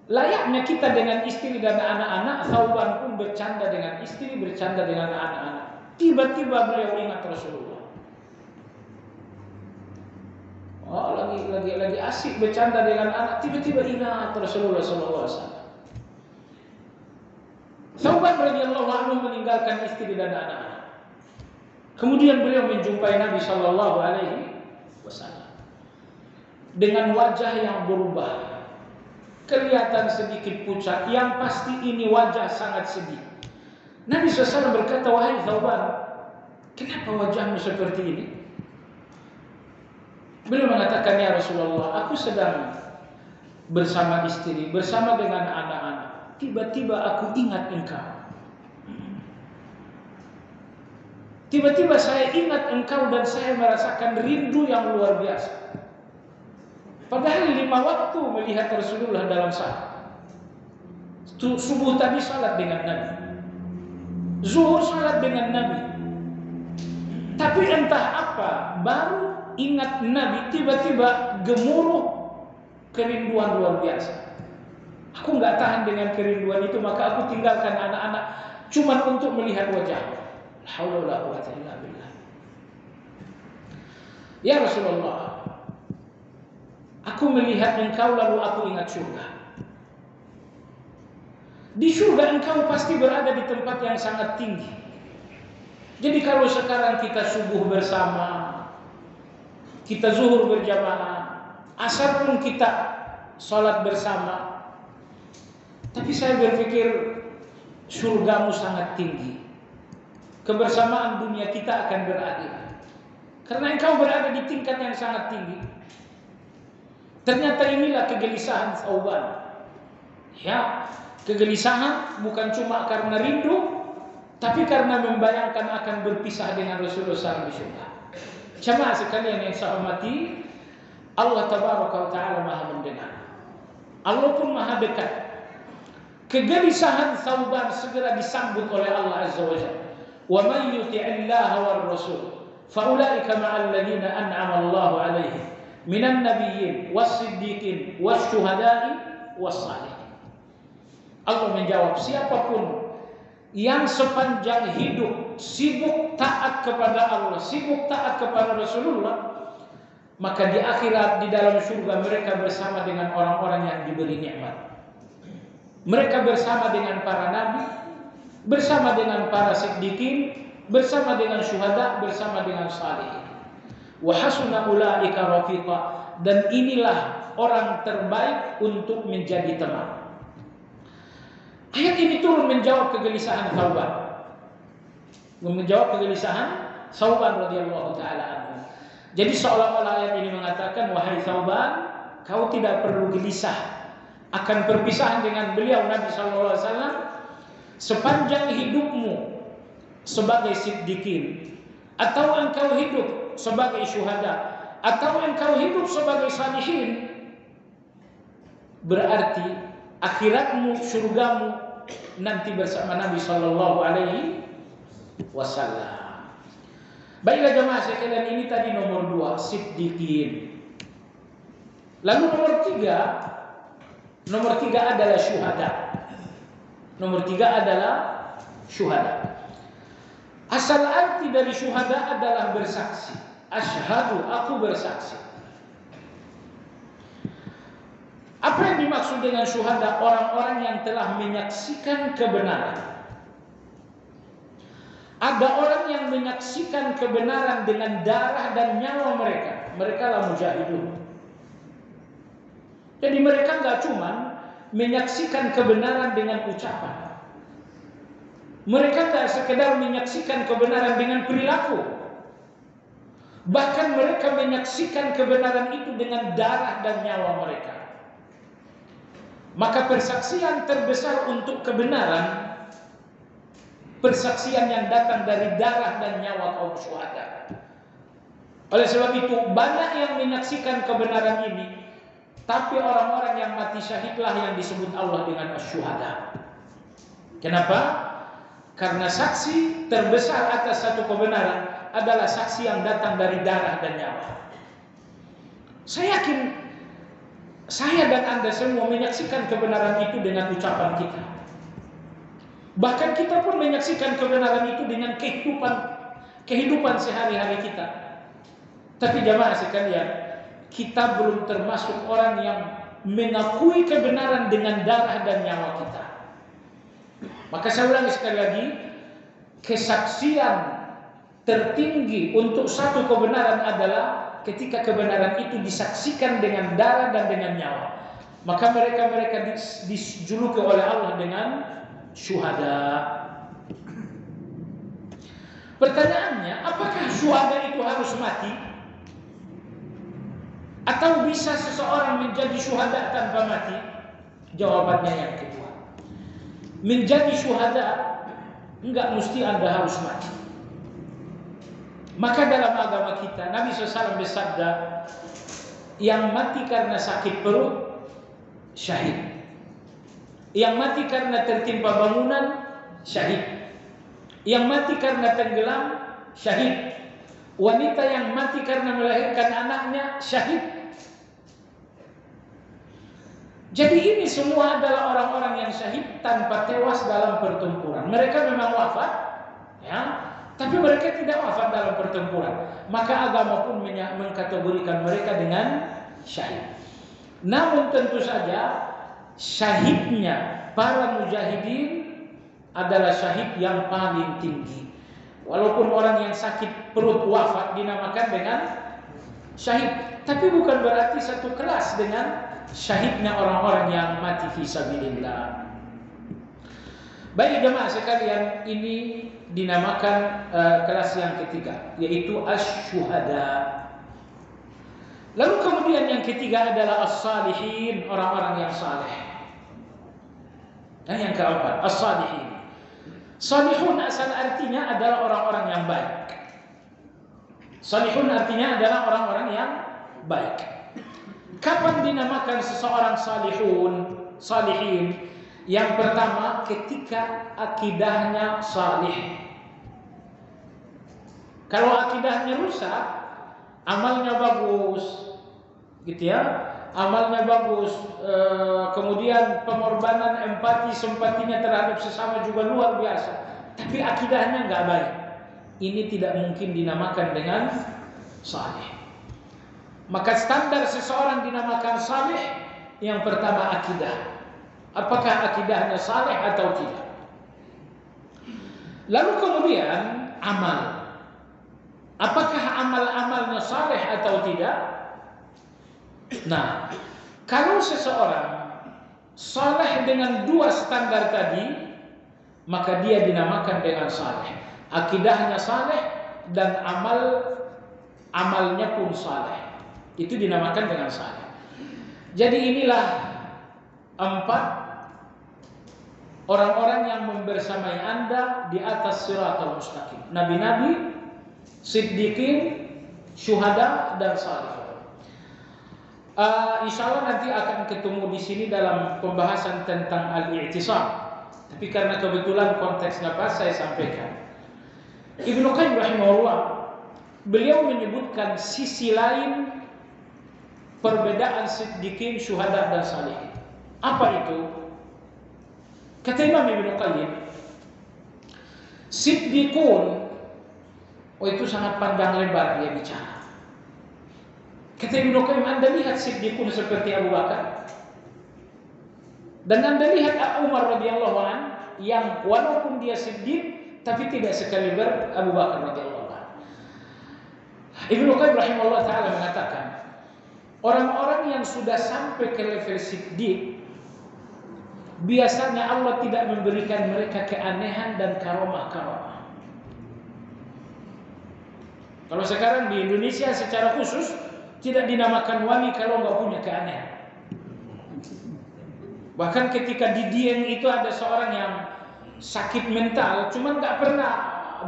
Layaknya kita dengan istri dan anak-anak, Thauban pun bercanda dengan istri, bercanda dengan anak-anak. Tiba-tiba beliau ingat Rasulullah. Oh, lagi asik bercanda dengan anak, tiba-tiba ingat Rasulullah sallallahu alaihi wasallam. Thauban radhiyallahu anhu meninggalkan istri dan anak-anak. Kemudian beliau menjumpai Nabi sallallahu alaihi wasallam dengan wajah yang berubah. Kelihatan sedikit pucat, yang pasti ini wajah sangat sedih. Nabi SAW berkata, wahai Thauban, kenapa wajahmu seperti ini? Beliau mengatakan, ya Rasulullah, aku sedang bersama istri, bersama dengan anak-anak. Tiba-tiba aku ingat engkau. Tiba-tiba saya ingat engkau dan saya merasakan rindu yang luar biasa. Padahal 5 waktu melihat Rasulullah dalam salat. Subuh tadi salat dengan Nabi, zuhur salat dengan Nabi. Tapi entah apa, baru ingat Nabi, tiba-tiba gemuruh kerinduan luar biasa. Aku nggak tahan dengan kerinduan itu, maka aku tinggalkan anak-anak cuma untuk melihat wajahmu. La haula wala quwwata illa billah. Ya Rasulullah, aku melihat engkau lalu aku ingat surga. Di surga engkau pasti berada di tempat yang sangat tinggi. Jadi kalau sekarang kita subuh bersama, kita zuhur berjamaah, asar pun kita sholat bersama, tapi saya berpikir surgamu sangat tinggi. Kebersamaan dunia kita akan berakhir karena engkau berada di tingkat yang sangat tinggi. Ternyata inilah kegelisahan Thauban. Ya, kegelisahan bukan cuma karena rindu, tapi karena membayangkan akan berpisah dengan Rasulullah SAW di surga. Jamaah sekalian yang saya hormati, Allah Tabaraka wa Ta'ala Maha mendengar. Allah pun Maha dekat. Kegelisahan Thauban segera disambut oleh Allah Azza wa Jalla. Wa man yuti'illaha war rasul fa ulaika ma'al ladzina an'ama Allahu 'alaihim minan nabiyyin was-siddiqin was-syuhada'i was-salihin. Allah menjawab, siapapun yang sepanjang hidup sibuk taat kepada Allah, sibuk taat kepada Rasulullah, maka di akhirat di dalam surga mereka bersama dengan orang-orang yang diberi nikmat. Mereka bersama dengan para nabi, bersama dengan para siddiqin, bersama dengan syuhada, bersama dengan salihin. Wa hasuna ulaika rafiqa, dan inilah orang terbaik untuk menjadi teman. Ayat ini turun menjawab kegelisahan Thauban. Menjawab kegelisahan Thauban radhiyallahu taala anhu. Jadi seolah-olah ayat ini mengatakan, wahai Thauban, kau tidak perlu gelisah akan perpisahan dengan beliau Nabi sallallahu alaihi wasallam sepanjang hidupmu sebagai siddiqin, atau engkau hidup sebagai syuhada, atau engkau hidup sebagai salihin, berarti akhiratmu, surgamu nanti bersama Nabi sallallahu alaihi wasallam. Baiklah jemaah sekalian, ini tadi nomor 2, siddiqin. Lalu nomor 3 adalah syuhada. Nomor 3 adalah syuhada. Asal arti dari syuhada adalah bersaksi. Asyhadu, aku bersaksi. Apa yang dimaksud dengan syuhada? Orang-orang yang telah menyaksikan kebenaran. Ada orang yang menyaksikan kebenaran dengan darah dan nyawa mereka. Mereka lah mujahidun. Jadi mereka nggak cuma menyaksikan kebenaran dengan ucapan. Mereka tak sekedar menyaksikan kebenaran dengan perilaku. Bahkan mereka menyaksikan kebenaran itu dengan darah dan nyawa mereka. Maka persaksian terbesar untuk kebenaran, persaksian yang datang dari darah dan nyawa kaum syuhada. Oleh sebab itu banyak yang menyaksikan kebenaran ini, tapi orang-orang yang mati syahidlah yang disebut Allah dengan asyuhada. Kenapa? Karena saksi terbesar atas satu kebenaran adalah saksi yang datang dari darah dan nyawa. Saya yakin saya dan Anda semua menyaksikan kebenaran itu dengan ucapan kita. Bahkan kita pun menyaksikan kebenaran itu dengan kehidupan sehari-hari kita. Tapi jamaah sekalian, kita belum termasuk orang yang mengakui kebenaran dengan darah dan nyawa kita. Maka saya ulangi sekali lagi, kesaksian tertinggi untuk satu kebenaran adalah ketika kebenaran itu disaksikan dengan darah dan dengan nyawa. Maka mereka dijuluki oleh Allah dengan syuhada. Pertanyaannya, apakah syuhada itu harus mati? Atau bisa seseorang menjadi syuhada tanpa mati? Jawabannya yang kedua. Menjadi syuhada enggak mesti Anda harus mati. Maka dalam agama kita Nabi SAW bersabda, yang mati karena sakit perut syahid, yang mati karena tertimpa bangunan syahid, yang mati karena tenggelam syahid, wanita yang mati karena melahirkan anaknya syahid. Jadi ini semua adalah orang-orang yang syahid tanpa tewas dalam pertempuran. Mereka memang wafat, ya, tapi mereka tidak wafat dalam pertempuran. Maka agama pun mengkategorikan mereka dengan syahid. Namun tentu saja syahidnya para mujahidin adalah syahid yang paling tinggi. Walaupun orang yang sakit perut wafat dinamakan dengan syahid, tapi bukan berarti satu kelas dengan syahidnya orang-orang yang mati fisabilillah. Baik jemaah sekalian, ini dinamakan kelas yang ketiga, yaitu asy-syuhada. Lalu kemudian yang ketiga adalah as-salihin, orang-orang yang saleh. Dan yang keempat, as-salihin. Salihun asal artinya adalah orang-orang yang baik. Salihun artinya adalah orang-orang yang baik. Kapan dinamakan seseorang salihin? Yang pertama, ketika akidahnya salih. Kalau akidahnya rusak, amalnya bagus, gitu ya, amalnya bagus, kemudian pengorbanan, empati, simpatinya terhadap sesama juga luar biasa, tapi akidahnya nggak baik, ini tidak mungkin dinamakan dengan salih. Maka standar seseorang dinamakan salih, yang pertama akidah. Apakah akidahnya saleh atau tidak? Lalu kemudian amal. Apakah amal-amalnya saleh atau tidak? Nah, kalau seseorang saleh dengan dua standar tadi, maka dia dinamakan dengan saleh. Akidahnya saleh dan amalnya pun saleh. Itu dinamakan dengan saleh. Jadi inilah 4 orang-orang yang membersamai Anda di atas siratal mustaqim. Nabi-nabi, siddiqin, syuhada, dan salihun. Insyaallah nanti akan ketemu di sini dalam pembahasan tentang al-i'tisam. Tapi karena kebetulan konteksnya pas, saya sampaikan. Ibnu Qayyim rahimahullah, beliau menyebutkan sisi lain perbedaan siddiqin, syuhada, dan salihin. Apa itu? Kata Imam Ibnu Qayyim, siddiqun, itu sangat panjang lebar dia bicara. Kata Ibnu Qayyim, Anda lihat siddiqun seperti Abu Bakar, dan Anda lihat Umar radhiyallahu anhu yang walaupun dia siddiq tapi tidak sekaliber Abu Bakar radhiyallahu anhu. Ibnu Qayyim rahimahullah taala mengatakan, orang-orang yang sudah sampai ke level siddiq, biasanya Allah tidak memberikan mereka keanehan dan karomah-karomah. Kalau sekarang di Indonesia secara khusus tidak dinamakan wali kalau nggak punya keanehan. Bahkan ketika di Dieng itu ada seorang yang sakit mental, cuman nggak pernah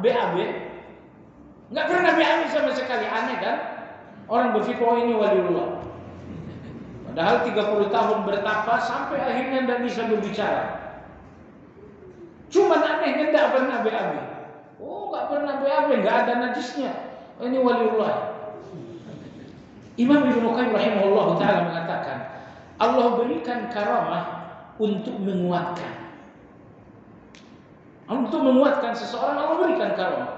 BAB, nggak pernah BAB sama sekali, aneh kan? Orang berpikir oh ini waliullah. Padahal 30 tahun bertapa sampai akhirnya tidak bisa berbicara. Cuman anehnya tidak pernah BAB. Oh, nggak pernah BAB, nggak ada najisnya. Oh, ini waliullah. Imam Ibnu Qayyim rahimahullah taala mengatakan, Allah berikan karamah untuk menguatkan. Untuk menguatkan seseorang Allah berikan karamah.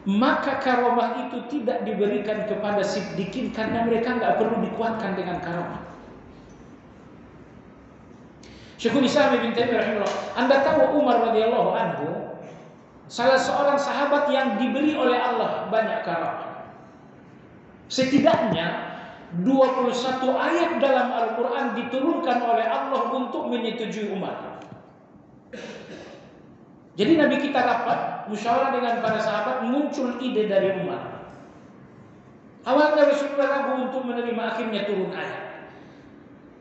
Maka karamah itu tidak diberikan kepada siddiqin karena mereka nggak perlu dikuatkan dengan karamah. Syekhul Islam Ibnu Taimiyah rahimahullah, Anda tahu Umar radhiyallahu anhu salah seorang sahabat yang diberi oleh Allah banyak karamah. Setidaknya 21 ayat dalam Al-Quran diturunkan oleh Allah untuk menyetujui Umar. Jadi Nabi kita rapat, musyawarah dengan para sahabat, muncul ide dari Umar. Awalnya Rasulullah ragu untuk menerima, akhirnya turun ayat.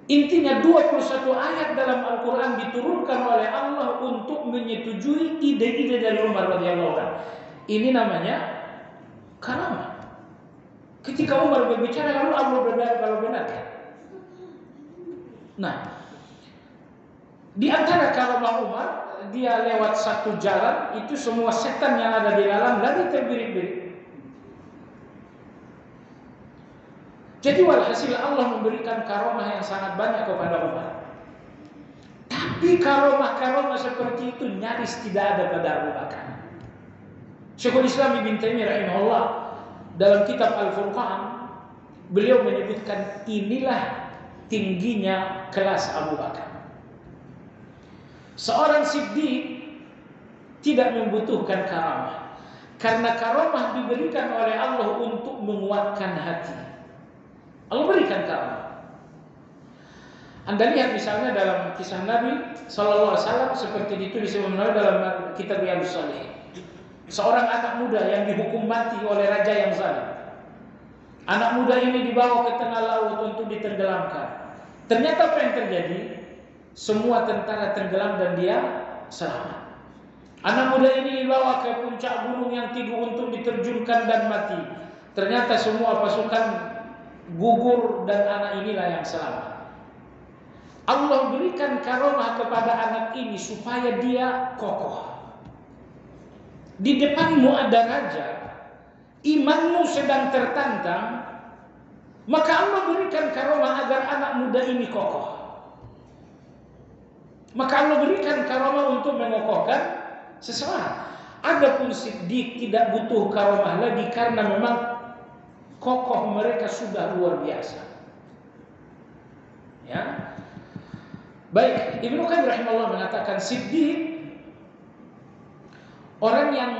Intinya 21 ayat dalam Al-Quran diturunkan oleh Allah untuk menyetujui ide-ide dari Umar radhiyallahu anhu. Ini namanya karamah. Ketika Umar berbicara, lalu Allah benarkan. Nah, di antara karamah Umar, dia lewat satu jalan, itu semua setan yang ada di dalam lari terbirik-birik. Jadi walhasil Allah memberikan karamah yang sangat banyak kepada Umar. Tapi karamah-karamah seperti itu nyaris tidak ada pada Abu Bakar. Syekhul Islam Ibnu Taimiyah rahimahullah dalam kitab Al-Furqan, beliau menyebutkan inilah tingginya kelas Abu Bakar. Seorang siddiq tidak membutuhkan karamah, karena karamah diberikan oleh Allah untuk menguatkan hati. Allah berikan karamah. Anda lihat misalnya dalam kisah Nabi Sallallahu Alaihi Wasallam seperti ditulis dalam kitab Riyadhus Shalihin. Seorang anak muda yang dihukum mati oleh raja yang zalim. Anak muda ini dibawa ke tengah laut untuk ditenggelamkan. Ternyata apa yang terjadi? Semua tentara tenggelam dan dia selamat. Anak muda ini dibawa ke puncak gunung yang tinggi untuk diterjunkan dan mati. Ternyata semua pasukan gugur dan anak inilah yang selamat. Allah berikan karamah kepada anak ini supaya dia kokoh. Di depanmu ada raja, imanmu sedang tertantang, maka Allah berikan karamah agar anak muda ini kokoh. Maka Allah berikan karamah untuk mengokohkan seseorang. Adapun siddiq tidak butuh karamah lagi karena memang kokoh mereka sudah luar biasa. Ya. Baik, Ibnu Qayyim rahimahullah mengatakan siddiq orang yang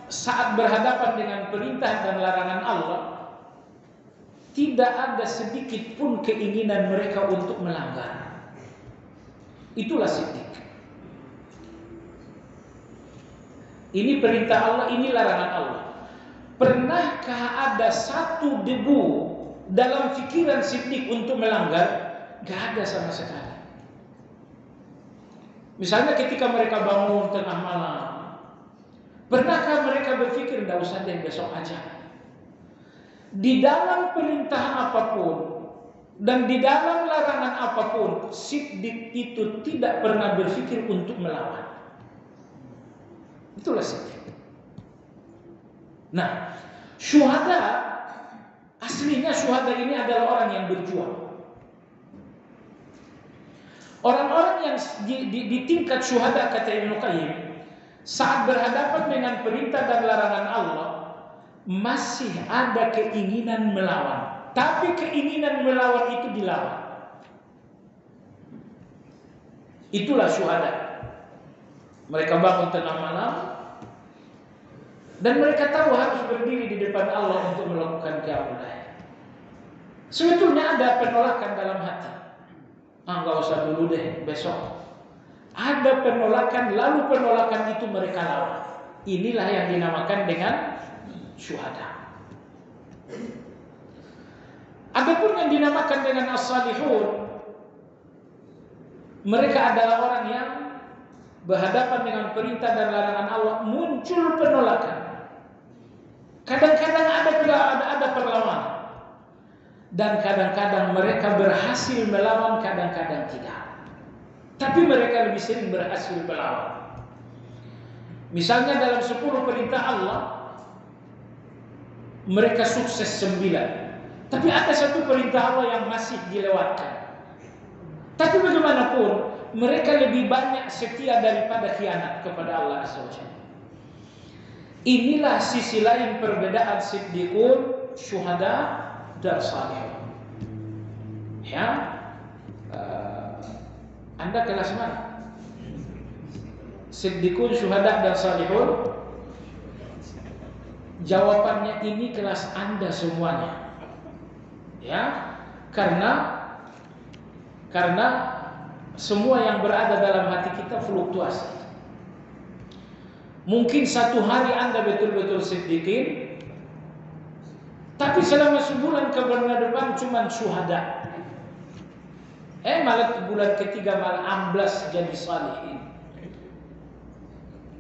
saat berhadapan dengan perintah dan larangan Allah tidak ada sedikit pun keinginan mereka untuk melanggar. Itulah siddiq. Ini perintah Allah, ini larangan Allah. Pernahkah ada satu debu dalam fikiran siddiq untuk melanggar? Gak ada sama sekali. Misalnya ketika mereka bangun tengah malam, pernahkah mereka berpikir tidak usah deh besok aja? Di dalam perintah apapun dan di dalam larangan apapun, siddiq itu tidak pernah berpikir untuk melawan. Itulah siddiq. Nah, syuhada, aslinya syuhada ini adalah orang yang berjuang. Orang-orang yang di tingkat syuhada, kata Ibnu Qayyim, saat berhadapan dengan perintah dan larangan Allah, masih ada keinginan melawan. Tapi keinginan melawan itu dilawan. Itulah syuhada. Mereka bangun tengah malam dan mereka tahu harus berdiri di depan Allah untuk melakukan keabdian. Sebetulnya ada penolakan dalam hati. Enggak usah dulu deh, besok. Ada penolakan, lalu penolakan itu mereka lawan. Inilah yang dinamakan dengan syuhada. Adapun yang dinamakan dengan as-salihun, mereka adalah orang yang berhadapan dengan perintah dan larangan Allah, muncul penolakan. Kadang-kadang ada perlawanan. Dan kadang-kadang mereka berhasil melawan, kadang-kadang tidak. Tapi mereka lebih sering berhasil melawan. Misalnya dalam 10 perintah Allah, mereka sukses 9. Tapi ada satu perintah Allah yang masih dilewatkan. Tapi bagaimanapun mereka lebih banyak setia daripada khianat kepada Allah Azza wa Jalla. Inilah sisi lain perbedaan siddiqun, syuhada, dan salihun. Ya, Anda kelas mana? Siddiqun, syuhada, dan salihun? Jawabannya ini kelas Anda semuanya. Ya, karena semua yang berada dalam hati kita fluktuasi. Mungkin satu hari Anda betul-betul siddiqin, tapi selama sebulan ke bulan depan cuma syuhada. Malah bulan ketiga malah amblas jadi salihin.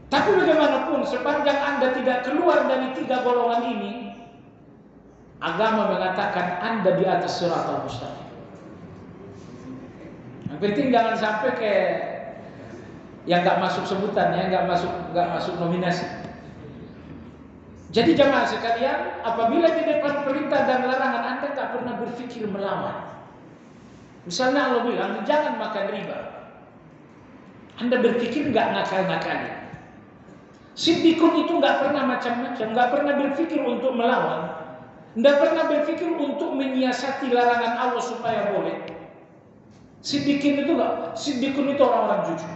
Tapi bagaimanapun sepanjang Anda tidak keluar dari 3 golongan ini, agama mengatakan Anda di atas siratal mustaqim. Yang penting jangan sampai ke yang nggak masuk sebutan, ya, nggak masuk nominasi. Jadi jamaah sekalian, apabila di depan perintah dan larangan Anda tak pernah berpikir melawan. Misalnya Allah bilang jangan makan riba, Anda berpikir nggak ngakal-ngakalin. Siddiqun itu nggak pernah macam-macam, nggak pernah berpikir untuk melawan, nggak pernah berpikir untuk menyiasati larangan Allah supaya boleh. Siddiqun itu orang-orang jujur.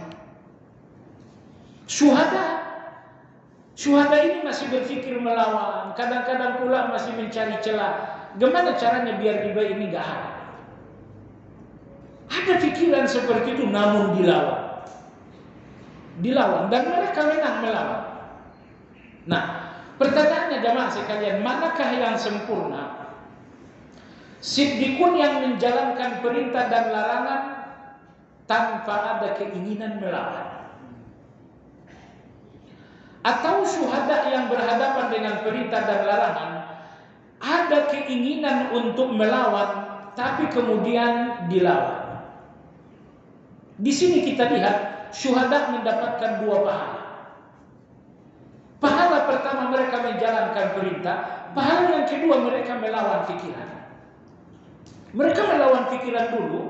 Syuhada ini masih berpikir melawan, kadang-kadang pula masih mencari celah. Gimana caranya biar riba ini nggak ada? Ada pikiran seperti itu, namun dilawan dan mereka menang melawan. Nah, pertanyaannya jamaah sekalian, manakah yang sempurna? Siddiqun yang menjalankan perintah dan larangan tanpa ada keinginan melawan, atau syuhada yang berhadapan dengan perintah dan larangan ada keinginan untuk melawan tapi kemudian dilawan. Di sini kita lihat syuhada mendapatkan 2 pahala. Pahala pertama mereka menjalankan perintah, pahala yang kedua mereka melawan pikiran. Mereka melawan pikiran dulu,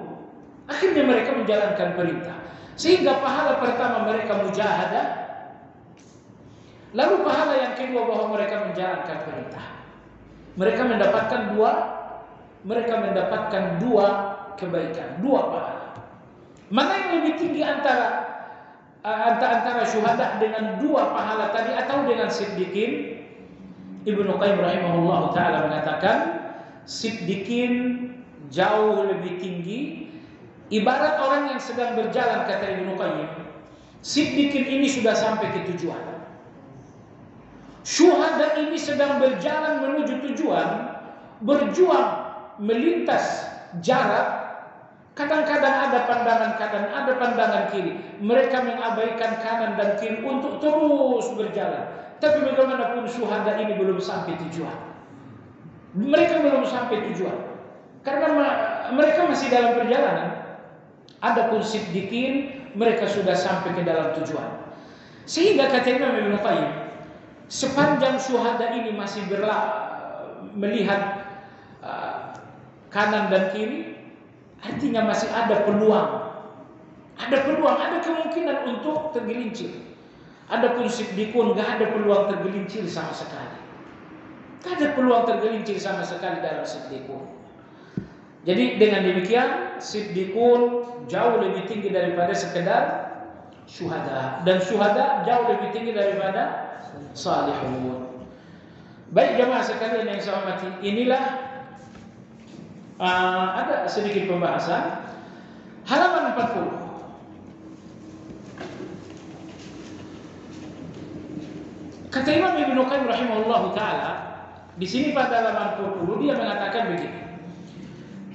akhirnya mereka menjalankan perintah. Sehingga pahala pertama mereka mujahadah, lalu pahala yang kedua bahwa mereka menjalankan perintah. Mereka mendapatkan dua kebaikan, 2 pahala. Mana yang lebih tinggi antara syuhada dengan 2 pahala tadi atau dengan siddiqin? Ibnu Qayyim rahimahullah ta'ala mengatakan siddiqin jauh lebih tinggi. Ibarat orang yang sedang berjalan, kata Ibnu Qayyim, siddiqin ini sudah sampai ke tujuan. Syuhada ini sedang berjalan menuju tujuan, berjuang melintas jarak. Kadang-kadang ada pandangan kanan, ada pandangan kiri. Mereka mengabaikan kanan dan kiri untuk terus berjalan. Tapi bagaimanapun syuhada ini belum sampai tujuan. Mereka belum sampai tujuan karena mereka masih dalam perjalanan. Adapun siddiqin, mereka sudah sampai ke dalam tujuan. Sehingga kata Imam Ibnu Qayyim, sepanjang syuhada ini masih melihat kanan dan kiri, artinya masih ada peluang, ada kemungkinan untuk tergelincir. Adapun siddiqun gak ada peluang tergelincir sama sekali. Gak ada peluang tergelincir sama sekali dalam siddiqun. Jadi dengan demikian siddiqun jauh lebih tinggi daripada sekedar syuhada, dan syuhada jauh lebih tinggi daripada salihun. Baik jemaah sekalian yang saya hormati, inilah ada sedikit pembahasan halaman 40. Kata Imam Ibnu Qayyim rahimahullahu taala, di sini pada halaman 40 dia mengatakan begini.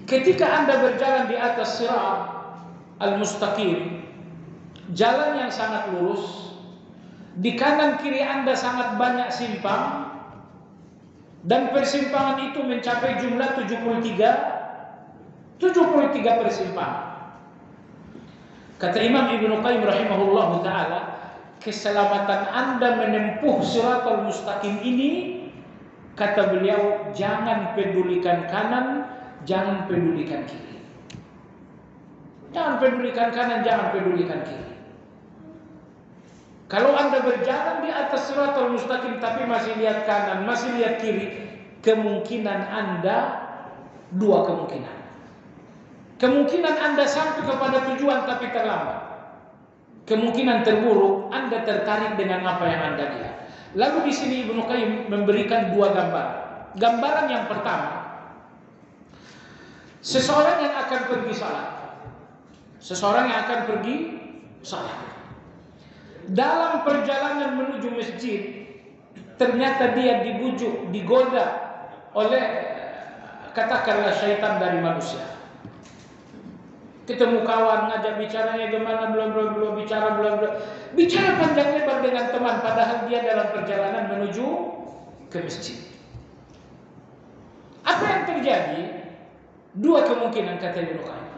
Ketika Anda berjalan di atas sirat al-mustaqim, jalan yang sangat lurus, di kanan kiri Anda sangat banyak simpang, dan persimpangan itu mencapai jumlah 73 persimpangan. Kata Imam Ibnu Qayyim rahimahullahu taala, keselamatan Anda menempuh siratal mustaqim ini kata beliau, jangan pedulikan kanan, jangan pedulikan kiri. Jangan pedulikan kanan, jangan pedulikan kiri. Kalau Anda berjalan di atas Shiratal Mustaqim tapi masih lihat kanan, masih lihat kiri, kemungkinan Anda dua kemungkinan. Kemungkinan Anda sampai kepada tujuan tapi terlambat. Kemungkinan terburuk, Anda tertarik dengan apa yang Anda lihat. Lalu di sini Ibnu Qayyim memberikan dua gambaran. Gambaran yang pertama, seseorang yang akan pergi salat. Seseorang yang akan pergi salat. Dalam perjalanan menuju masjid, ternyata dia dibujuk, digoda oleh katakanlah syaitan dari manusia. Ketemu kawan, ngajak bicaranya gimana, belum bicara panjang lebar dengan teman, padahal dia dalam perjalanan menuju ke masjid. Apa yang terjadi? Dua kemungkinan kata Ibnu Qayyim.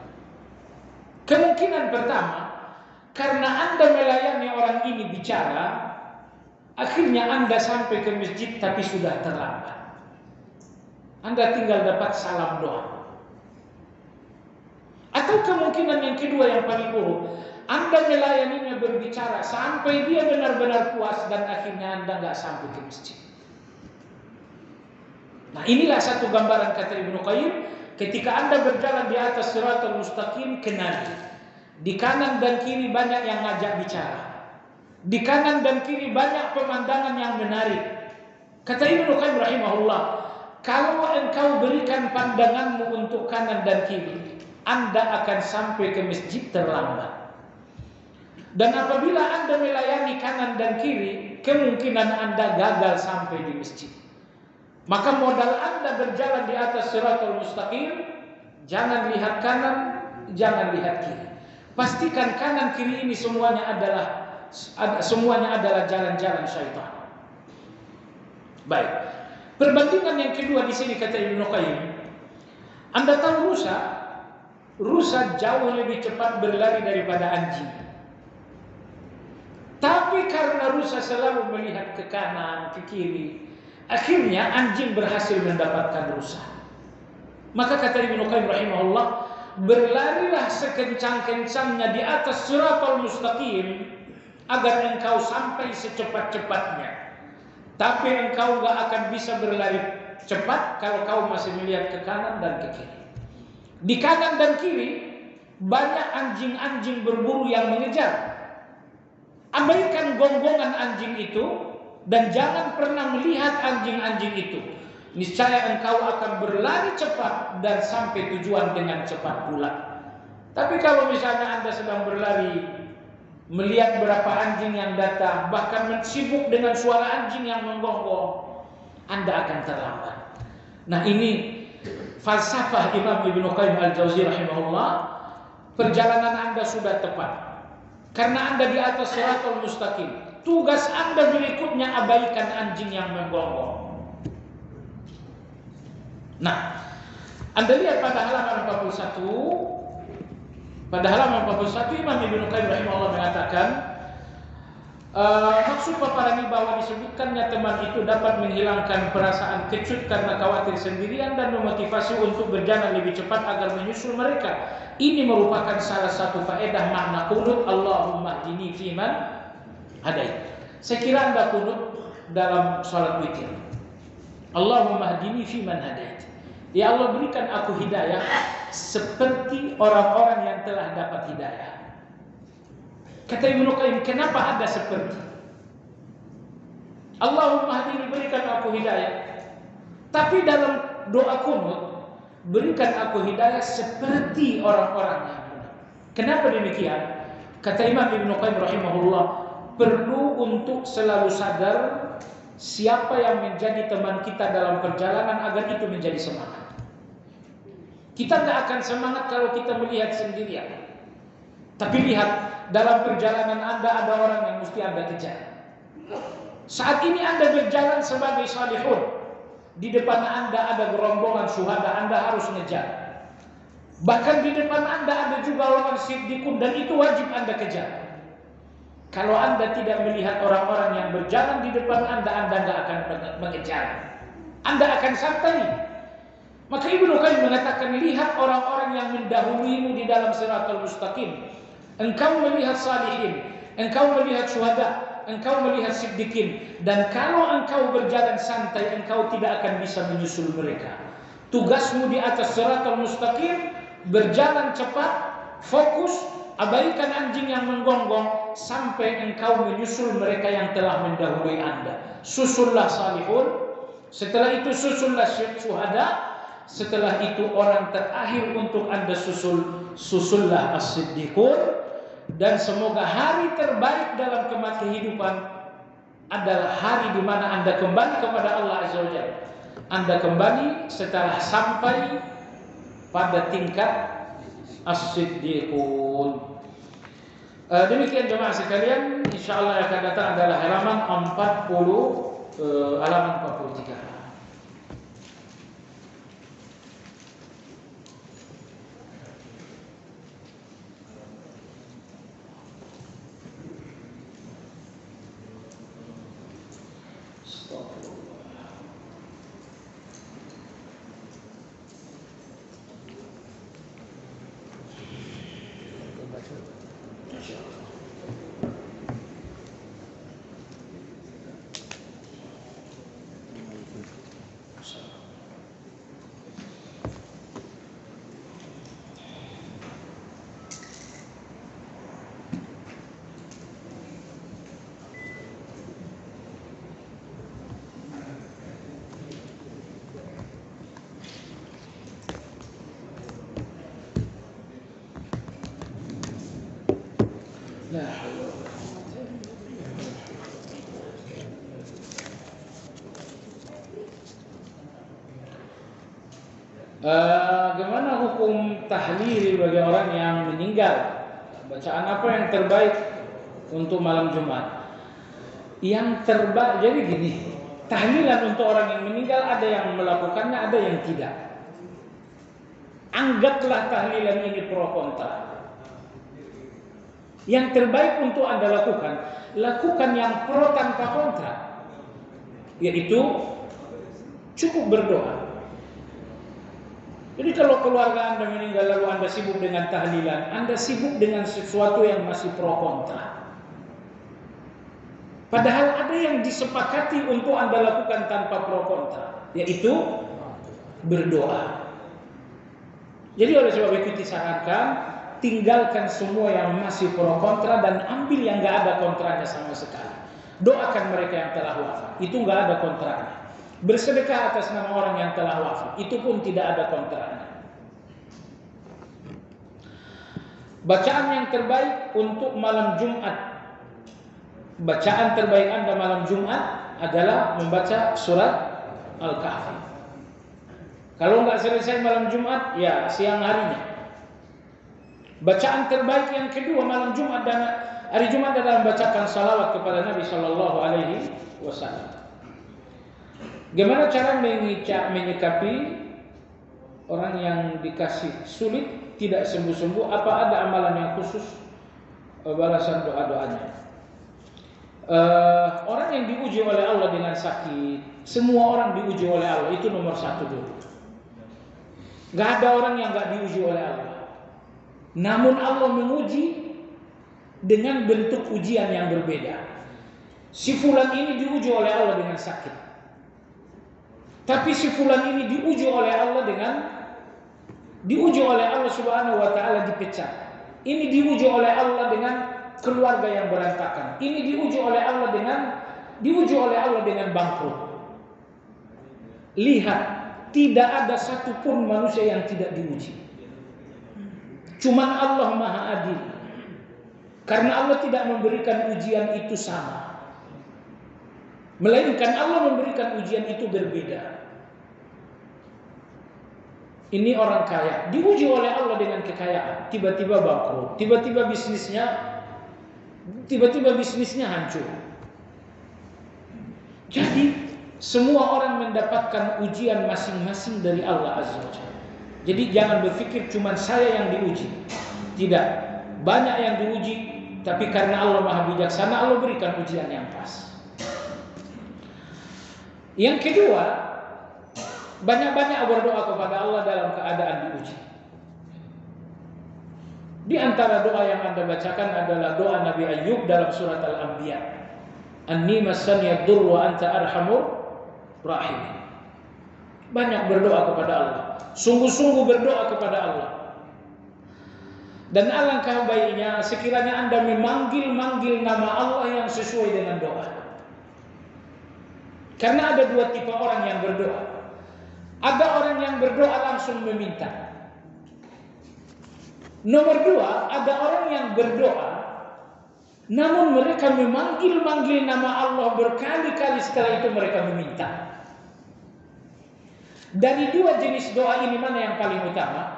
Kemungkinan pertama, karena Anda melayani orang ini bicara, akhirnya Anda sampai ke masjid tapi sudah terlambat. Anda tinggal dapat salam doa. Atau kemungkinan yang kedua yang paling buruk, Anda melayaninya berbicara sampai dia benar-benar puas dan akhirnya Anda nggak sampai ke masjid. Nah, inilah satu gambaran kata Ibnu Qayyim, ketika Anda berjalan di atas Shiratal Mustaqim, kenali di kanan dan kiri banyak yang ngajak bicara. Di kanan dan kiri banyak pemandangan yang menarik. Kata Ibnu Qayyim rahimahullah, kalau engkau berikan pandanganmu untuk kanan dan kiri, Anda akan sampai ke masjid terlambat. Dan apabila Anda melayani kanan dan kiri, kemungkinan Anda gagal sampai di masjid. Maka modal Anda berjalan di atas Shiratal Mustaqim, jangan lihat kanan, jangan lihat kiri. Pastikan kanan kiri ini semuanya adalah jalan-jalan syaitan. Baik. Perbandingan yang kedua di sini kata Ibnu Qayyim, Anda tahu rusa jauh lebih cepat berlari daripada anjing. Tapi karena rusa selalu melihat ke kanan, ke kiri, akhirnya anjing berhasil mendapatkan rusa. Maka kata Ibnu Qayyim rahimahullah, berlarilah sekencang-kencangnya di atas Shiratal Mustaqim agar engkau sampai secepat-cepatnya. Tapi engkau gak akan bisa berlari cepat kalau kau masih melihat ke kanan dan ke kiri. Di kanan dan kiri banyak anjing-anjing berburu yang mengejar. Abaikan gonggongan anjing itu dan jangan pernah melihat anjing-anjing itu. Niscaya engkau akan berlari cepat dan sampai tujuan dengan cepat pula. Tapi kalau misalnya Anda sedang berlari, melihat berapa anjing yang datang, bahkan sibuk dengan suara anjing yang menggonggong, Anda akan terlambat. Nah, ini falsafah Imam Ibnu Qayyim al-Jauziyah rahimahullah. Perjalanan Anda sudah tepat karena Anda di atas Shiratal Mustaqim. Tugas Anda berikutnya abaikan anjing yang menggonggong. Nah, Anda lihat pada halaman 41. Pada halaman 41 Imam Ibnu Qayyim rahimahullah mengatakan, maksud paparan ini bahwa disebutkannya teman itu dapat menghilangkan perasaan kecut karena khawatir sendirian dan memotivasi untuk berjalan lebih cepat agar menyusul mereka. Ini merupakan salah satu faedah makna qunut Allahumma hdini fiman hadait. Saya kira Anda qunut dalam salat witir. Allahumma hdini fiman hadait. Ya Allah, berikan aku hidayah seperti orang-orang yang telah dapat hidayah. Kata Ibnu Qayyim, kenapa ada seperti? Allahumma hdini, berikan aku hidayah. Tapi dalam doa kunut, berikan aku hidayah seperti orang-orang yang benar. Kenapa demikian? Kata Imam Ibnu Qayyim rahimahullah, perlu untuk selalu sadar siapa yang menjadi teman kita dalam perjalanan agar itu menjadi semangat. Kita tidak akan semangat kalau kita melihat sendirian. Tapi lihat, dalam perjalanan Anda ada orang yang mesti Anda kejar. Saat ini Anda berjalan sebagai salihun. Di depan Anda ada gerombongan syuhada, Anda harus ngejar. Bahkan di depan Anda ada juga orang siddiqun dan itu wajib Anda kejar. Kalau Anda tidak melihat orang-orang yang berjalan di depan Anda tidak akan mengejar. Anda akan santai. Maka Ibnu Qayyim mengatakan, lihat orang-orang yang mendahuluimu di dalam Shiratal Mustaqim. Engkau melihat salihin, engkau melihat syuhada, engkau melihat siddiqin, dan kalau engkau berjalan santai, engkau tidak akan bisa menyusul mereka. Tugasmu di atas Shiratal Mustaqim, berjalan cepat, fokus, abaikan anjing yang menggonggong sampai engkau menyusul mereka yang telah mendahului Anda. Susullah salihun, setelah itu susullah syuhada, setelah itu orang terakhir untuk Anda susullah as-siddiqun. Dan semoga hari terbaik dalam kehidupan adalah hari di mana Anda kembali kepada Allah Azza wa Jalla. Anda kembali setelah sampai pada tingkat as-siddiqun. Demikian jemaah sekalian, insyaallah yang akan datang adalah halaman 43. Bagaimana hukum tahlil bagi orang yang meninggal? Bacaan apa yang terbaik untuk malam Jumat? Yang terbaik, jadi gini, tahlilan untuk orang yang meninggal ada yang melakukannya, ada yang tidak. Anggaplah tahlilan ini pro kontra. Yang terbaik untuk Anda lakukan yang pro tanpa kontra, yaitu cukup berdoa. Jadi kalau keluarga Anda meninggal lalu Anda sibuk dengan tahlilan, Anda sibuk dengan sesuatu yang masih pro kontra. Padahal ada yang disepakati untuk Anda lakukan tanpa pro kontra, yaitu berdoa. Jadi oleh sebab itu disarankan, tinggalkan semua yang masih pro kontra dan ambil yang gak ada kontranya sama sekali. Doakan mereka yang telah wafat, itu gak ada kontranya. Bersedekah atas nama orang yang telah wafat, itu pun tidak ada kontranya. Bacaan yang terbaik untuk malam Jumat, bacaan terbaik Anda malam Jumat adalah membaca surat Al-Kahfi. Kalau nggak selesai malam Jumat, ya siang harinya. Bacaan terbaik yang kedua malam Jumat dan hari Jumat adalah membacakan salawat kepada Nabi Shallallahu Alaihi Wasallam. Bagaimana cara menyikapi orang yang dikasih sulit tidak sembuh-sembuh? Apa ada amalan yang khusus balasan doa-doanya? Orang yang diuji oleh Allah dengan sakit, semua orang diuji oleh Allah, itu nomor satu dulu. Gak ada orang yang gak diuji oleh Allah. Namun Allah menguji dengan bentuk ujian yang berbeda. Si fulan ini diuji oleh Allah dengan sakit, tapi si fulan ini diuji oleh Allah Subhanahu wa taala dipecat. Ini diuji oleh Allah dengan keluarga yang berantakan. Ini diuji oleh Allah dengan bangkrut. Lihat, tidak ada satupun manusia yang tidak diuji. Cuman Allah Maha Adil. Karena Allah tidak memberikan ujian itu sama, melainkan Allah memberikan ujian itu berbeda. Ini orang kaya diuji oleh Allah dengan kekayaan, tiba-tiba bangkrut, tiba-tiba bisnisnya hancur. Jadi semua orang mendapatkan ujian masing-masing dari Allah Azza wa Jalla. Jadi jangan berpikir cuma saya yang diuji. Tidak, banyak yang diuji, tapi karena Allah Maha Bijaksana, Allah berikan ujian yang pas. Yang kedua, Banyak-banyak berdoa kepada Allah dalam keadaan diuji. Di antara doa yang Anda bacakan adalah doa Nabi Ayyub dalam surat Al-Anbiya. Anni massani ad-durr wa anta arhamur rahimin. Banyak berdoa kepada Allah. Sungguh-sungguh berdoa kepada Allah. Dan alangkah baiknya sekiranya Anda memanggil-manggil nama Allah yang sesuai dengan doa. Karena ada dua tipe orang yang berdoa. Ada orang yang berdoa langsung meminta. Nomor dua, ada orang yang berdoa namun mereka memanggil-manggil nama Allah berkali-kali, setelah itu mereka meminta. Dari dua jenis doa ini mana yang paling utama?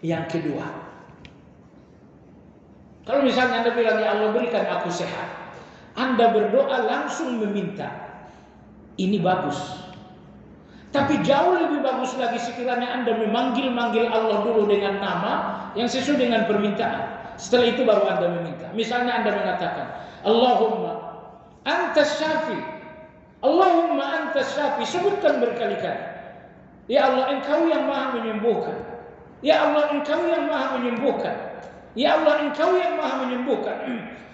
Yang kedua. Kalau misalnya Anda bilang, ya Allah berikan aku sehat, Anda berdoa langsung meminta, ini bagus. Tapi jauh lebih bagus lagi sekiranya Anda memanggil-manggil Allah dulu dengan nama yang sesuai dengan permintaan. Setelah itu baru Anda meminta. Misalnya Anda mengatakan, Allahumma antas syafi, Allahumma antas syafi. Sebutkan berkali-kali. Ya Allah, Engkau yang maha menyembuhkan. Ya Allah, Engkau yang maha menyembuhkan. Ya Allah, Engkau yang maha menyembuhkan.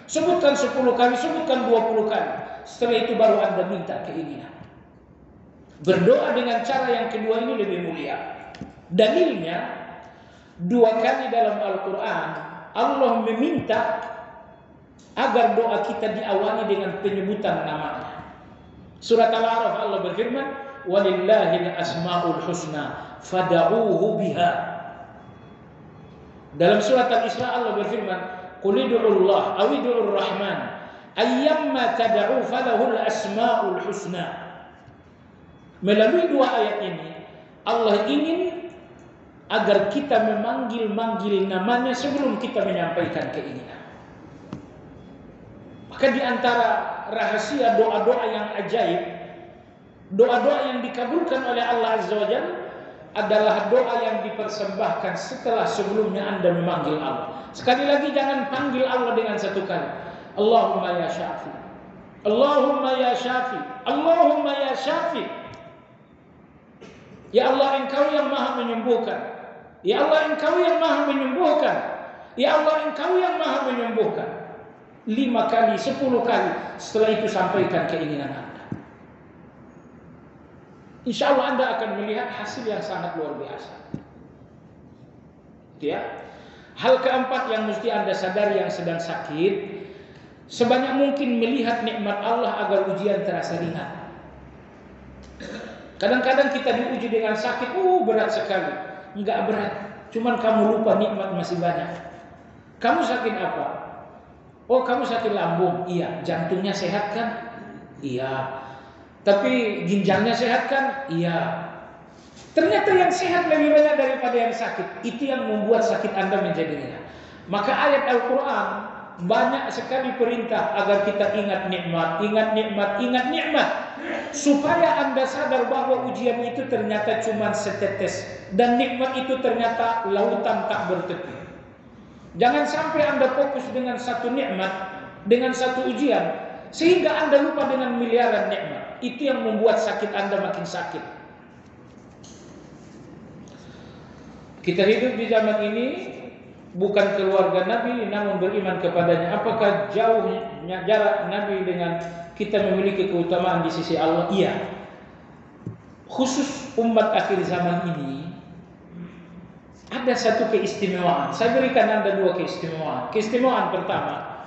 Sebutkan 10 kali, sebutkan 20 kali. Setelah itu baru Anda minta keinginan. Berdoa dengan cara yang kedua ini lebih mulia. Dalilnya, 2 kali dalam Al-Quran Allah meminta agar doa kita diawali dengan penyebutan namanya. Surat Al-A'raf Allah berfirman, walillahil asma'ul husna fada'uhu biha. Dalam surat Al-Isra Allah berfirman, qul ud'ullah aw ud'ur rahman ayyamma tad'u falahul asma'ul husna. Melalui 2 ayat ini Allah ingin agar kita memanggil-manggil namanya sebelum kita menyampaikan keinginan. Maka di antara rahasia doa-doa yang ajaib, doa-doa yang dikabulkan oleh Allah Azza wa Jalla adalah doa yang dipersembahkan setelah sebelumnya Anda memanggil Allah. Sekali lagi jangan panggil Allah dengan satu kali. Allahumma ya syafi. Allahumma ya syafi. Allahumma ya syafi. Ya Allah, Engkau yang maha menyembuhkan. Ya Allah, Engkau yang maha menyembuhkan. Ya Allah, Engkau yang maha menyembuhkan. 5 kali, 10 kali. Setelah itu sampaikan keinginan Anda. Insya Allah Anda akan melihat hasil yang sangat luar biasa. Ya. Hal keempat yang mesti Anda sadari yang sedang sakit, sebanyak mungkin melihat nikmat Allah agar ujian terasa ringan. Kadang-kadang kita diuji dengan sakit, berat sekali. Enggak berat, cuman kamu lupa nikmat masih banyak. Kamu sakit apa? Oh, kamu sakit lambung. Iya. Jantungnya sehat kan? Iya. Tapi ginjalnya sehat kan? Iya. Ternyata yang sehat lebih banyak daripada yang sakit. Itu yang membuat sakit Anda menjadi ringan. Maka ayat Al-Quran banyak sekali perintah agar kita ingat nikmat, ingat nikmat, ingat nikmat, supaya Anda sadar bahwa ujian itu ternyata cuma setetes dan nikmat itu ternyata lautan tak bertepi. Jangan sampai Anda fokus dengan satu nikmat, dengan satu ujian, sehingga Anda lupa dengan miliaran nikmat. Itu yang membuat sakit Anda makin sakit. Kita hidup di zaman ini bukan keluarga Nabi namun beriman kepadanya. Apakah jauhnya jarak Nabi dengan kita memiliki keutamaan di sisi Allah? Iya. Khusus umat akhir zaman ini ada satu keistimewaan. Saya berikan Anda 2 keistimewaan. Keistimewaan pertama,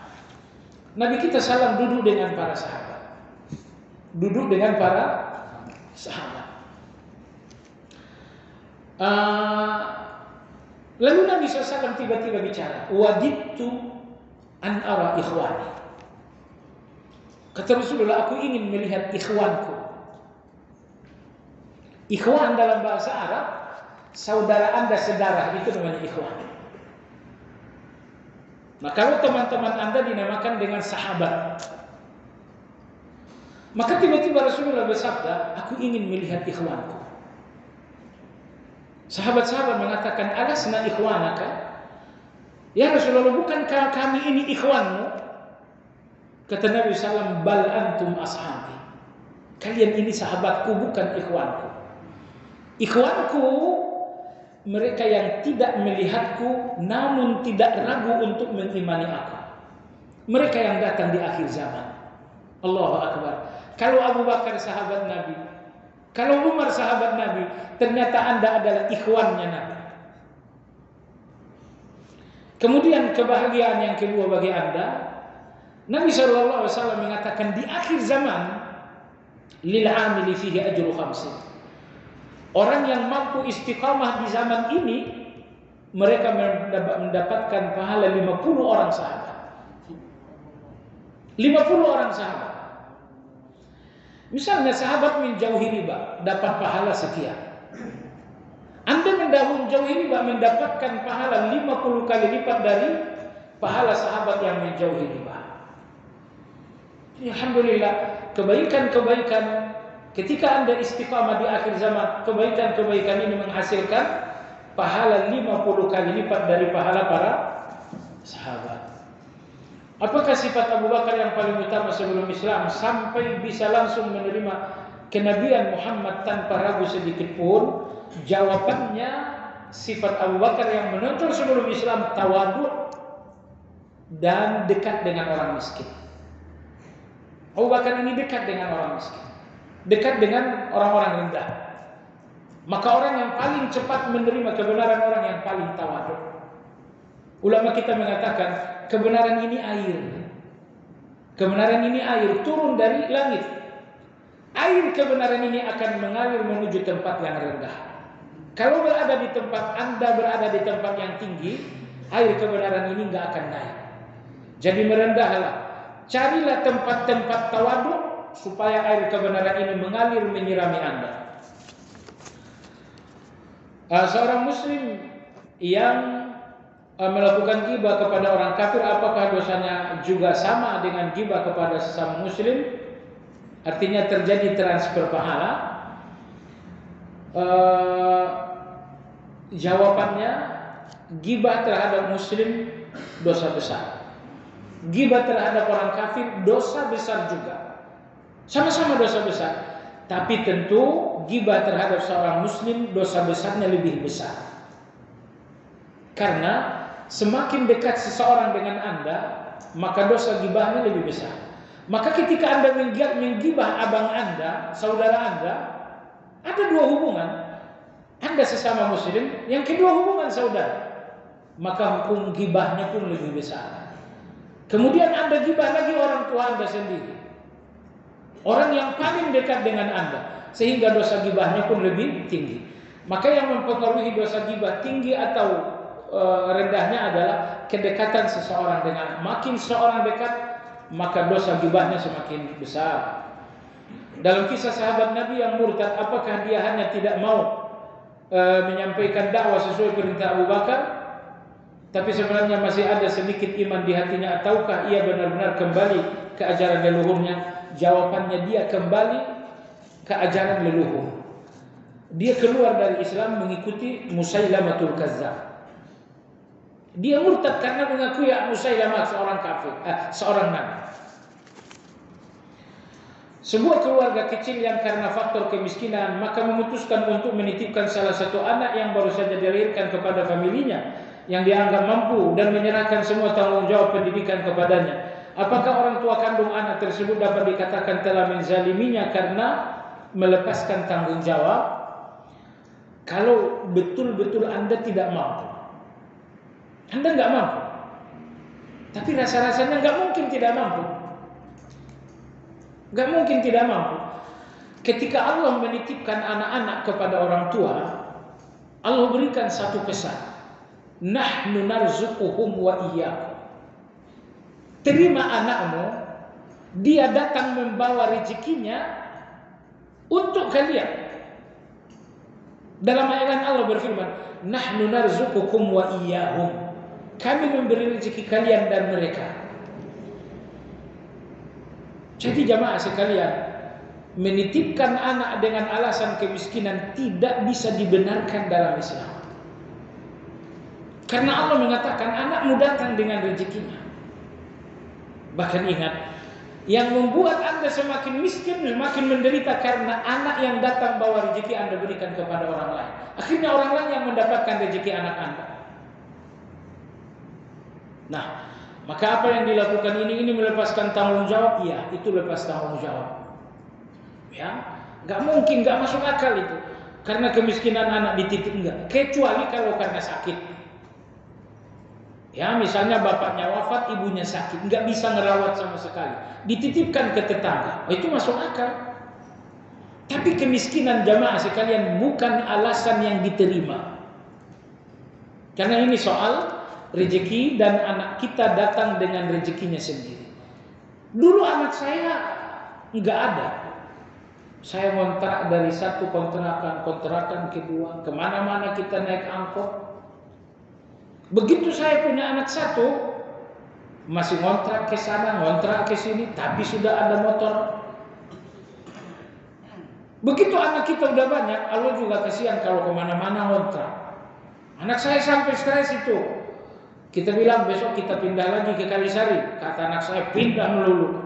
Nabi kita SAW duduk dengan para sahabat. Duduk dengan para sahabat. Lalu Nabi SAW tiba-tiba bicara, wadidtu an ara ikhwani. Kata Rasulullah, aku ingin melihat ikhwanku. Ikhwan dalam bahasa Arab, saudara Anda sedarah, itu namanya ikhwan. Nah, kalau teman-teman Anda dinamakan dengan sahabat, maka tiba-tiba Rasulullah bersabda, aku ingin melihat ikhwanku. Sahabat-sahabat mengatakan, alasna ikhwanaka? Ya Rasulullah, bukankah kami ini ikhwanmu? Kata Nabi SAW, bal antum ashabi. Kalian ini sahabatku, bukan ikhwanku. Ikhwanku, mereka yang tidak melihatku namun tidak ragu untuk mengimani aku. Mereka yang datang di akhir zaman. Allahu Akbar. Kalau Abu Bakar sahabat Nabi, kalau Umar sahabat Nabi, ternyata Anda adalah ikhwannya Nabi. Kemudian kebahagiaan yang kedua bagi Anda, Nabi SAW mengatakan di akhir zaman, lil amili fihi ajru khamsin. Orang yang mampu istiqamah di zaman ini, mereka mendapatkan pahala 50 orang sahabat. 50 orang sahabat. Misalnya sahabat menjauhi riba, dapat pahala sekian. Anda menjauhi riba mendapatkan pahala 50 kali lipat dari pahala sahabat yang menjauhi riba. Alhamdulillah, kebaikan-kebaikan ketika Anda istiqamah di akhir zaman, kebaikan-kebaikan ini menghasilkan pahala 50 kali lipat dari pahala para sahabat. Apakah sifat Abu Bakar yang paling utama sebelum Islam sampai bisa langsung menerima kenabian Muhammad tanpa ragu sedikit pun? Jawabannya, sifat Abu Bakar yang menonton sebelum Islam tawadhu dan dekat dengan orang miskin. Abu Bakar ini dekat dengan orang miskin, dekat dengan orang-orang rendah. Maka orang yang paling cepat menerima kebenaran orang yang paling tawadhu. Ulama kita mengatakan kebenaran ini air. Kebenaran ini air turun dari langit. Air kebenaran ini akan mengalir menuju tempat yang rendah. Kalau berada di tempat Anda berada di tempat yang tinggi, air kebenaran ini enggak akan naik. Jadi merendahlah. Carilah tempat-tempat tawadhu supaya air kebenaran ini mengalir menyirami Anda. Seorang muslim yang melakukan ghibah kepada orang kafir, apakah dosanya juga sama dengan ghibah kepada sesama muslim? Artinya terjadi transfer pahala. Jawabannya, ghibah terhadap muslim dosa besar. Ghibah terhadap orang kafir dosa besar juga. Sama-sama dosa besar. Tapi tentu ghibah terhadap seorang muslim dosa besarnya lebih besar. Karena semakin dekat seseorang dengan Anda, maka dosa ghibahnya lebih besar. Maka ketika Anda menggibah abang Anda, saudara Anda, ada dua hubungan. Anda sesama muslim, yang kedua hubungan saudara. Maka hukum ghibahnya pun lebih besar. Kemudian Anda ghibah lagi orang tua Anda sendiri, orang yang paling dekat dengan Anda, sehingga dosa ghibahnya pun lebih tinggi. Maka yang mempengaruhi dosa ghibah tinggi atau rendahnya adalah kedekatan seseorang dengan. Makin seorang dekat, maka dosa ghibahnya semakin besar. Dalam kisah sahabat Nabi yang murtad, apakah dia hanya tidak mau menyampaikan dakwah sesuai perintah Abu Bakar, tapi sebenarnya masih ada sedikit iman di hatinya, ataukah ia benar-benar kembali ke ajaran leluhurnya? Jawabannya, dia kembali ke ajaran leluhur. Dia keluar dari Islam mengikuti Musailamatul Kazzab. Dia murtad karena mengakui Musailamah seorang kafir, seorang nabi. Sebuah keluarga kecil yang karena faktor kemiskinan maka memutuskan untuk menitipkan salah satu anak yang baru saja dilahirkan kepada familinya yang dianggap mampu dan menyerahkan semua tanggung jawab pendidikan kepadanya. Apakah orang tua kandung anak tersebut dapat dikatakan telah menzaliminya karena melepaskan tanggung jawab? Kalau betul-betul Anda tidak mampu, Anda nggak mampu, tapi rasa-rasanya nggak mungkin tidak mampu. Nggak mungkin tidak mampu. Ketika Allah menitipkan anak-anak kepada orang tua, Allah berikan satu pesan. Nahnu narzuquhum wa iyyakum. Terima anakmu, dia datang membawa rezekinya untuk kalian. Dalam ayat Allah berfirman, nahnu narzuqukum wa iyyahum. Kami memberi rezeki kalian dan mereka. Jadi jamaah sekalian, menitipkan anak dengan alasan kemiskinan tidak bisa dibenarkan dalam Islam. Karena Allah mengatakan anakmu datang dengan rezekinya. Bahkan ingat, Yang membuat Anda semakin miskin, semakin menderita karena anak yang datang bawa rezeki Anda berikan kepada orang lain. Akhirnya orang lain yang mendapatkan rezeki anak Anda. Nah, maka apa yang dilakukan ini melepaskan tanggung jawab? Iya, itu lepas tanggung jawab. Ya, nggak mungkin, nggak masuk akal itu. Karena kemiskinan anak dititip enggak, kecuali kalau karena sakit. Ya, misalnya bapaknya wafat, ibunya sakit, nggak bisa ngerawat sama sekali, dititipkan ke tetangga, itu masuk akal. Tapi kemiskinan jamaah sekalian bukan alasan yang diterima. Karena ini soal rezeki dan anak kita datang dengan rezekinya sendiri. Dulu anak saya nggak ada. Saya ngontrak dari satu kontrakan kedua, kemana-mana kita naik angkot. Begitu saya punya anak satu, masih ngontrak ke sana, ngontrak ke sini, tapi sudah ada motor. Begitu anak kita udah banyak, Allah juga kasihan kalau kemana-mana ngontrak. Anak saya sampai stres itu. Kita bilang besok kita pindah lagi ke Kalisari. Kata anak saya, pindah melulu.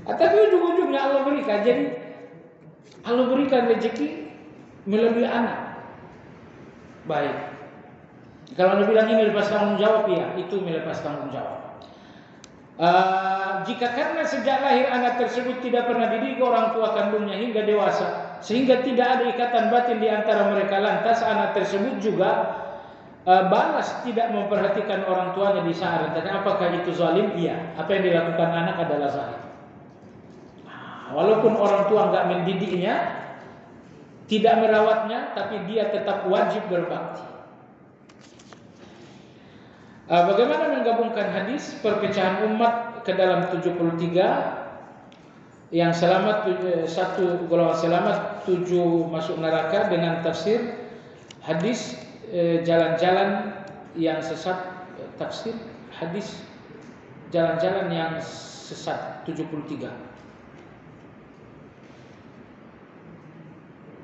Tapi ujung-ujungnya Allah berikan. Jadi Allah berikan rezeki melalui anak. Baik. Kalau Anda bilang ini lepas tanggung jawab, ya itu melepas tanggung jawab. Jika karena sejak lahir anak tersebut tidak pernah dididik orang tua kandungnya hingga dewasa, sehingga tidak ada ikatan batin di antara mereka, lantas anak tersebut juga balas tidak memperhatikan orang tuanya di saat rentan. Apakah itu zalim? Iya. Apa yang dilakukan anak adalah zalim. Walaupun orang tua enggak mendidiknya, tidak merawatnya, tapi dia tetap wajib berbakti. Bagaimana menggabungkan hadis perpecahan umat ke dalam 73, yang selamat 1 golongan selamat, 7 masuk neraka, dengan tafsir hadis jalan-jalan yang sesat, tafsir hadis jalan-jalan yang sesat 73.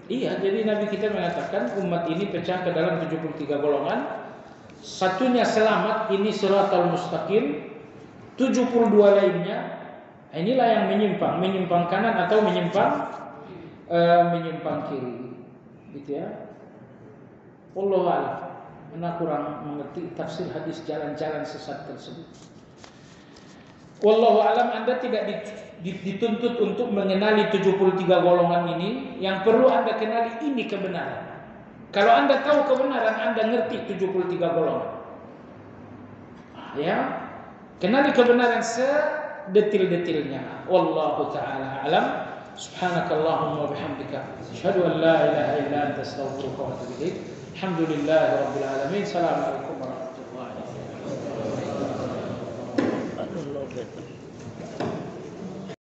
Iya, jadi Nabi kita mengatakan umat ini pecah ke dalam 73 golongan. Satunya selamat, ini siratal mustaqim. 72 lainnya, inilah yang menyimpang kanan atau menyimpang kiri. Gitu ya. Wallahu a'lam. Ana kurang mengerti tafsir hadis jalan-jalan sesat tersebut. Wallahu a'lam. Anda tidak dituntut untuk mengenali 73 golongan ini. Yang perlu Anda kenali ini kebenaran. Kalau Anda tahu kebenaran, Anda ngerti 73 golongan. Ya, kenali kebenaran sedetil-detilnya. Wallahu ta'ala a'lam. Subhanakallahumma wa bihamdika asyhadu an la ilaha illa anta astaghfiruka wa atubu ilaik. Alhamdulillahirabbil alamin. Assalamualaikum.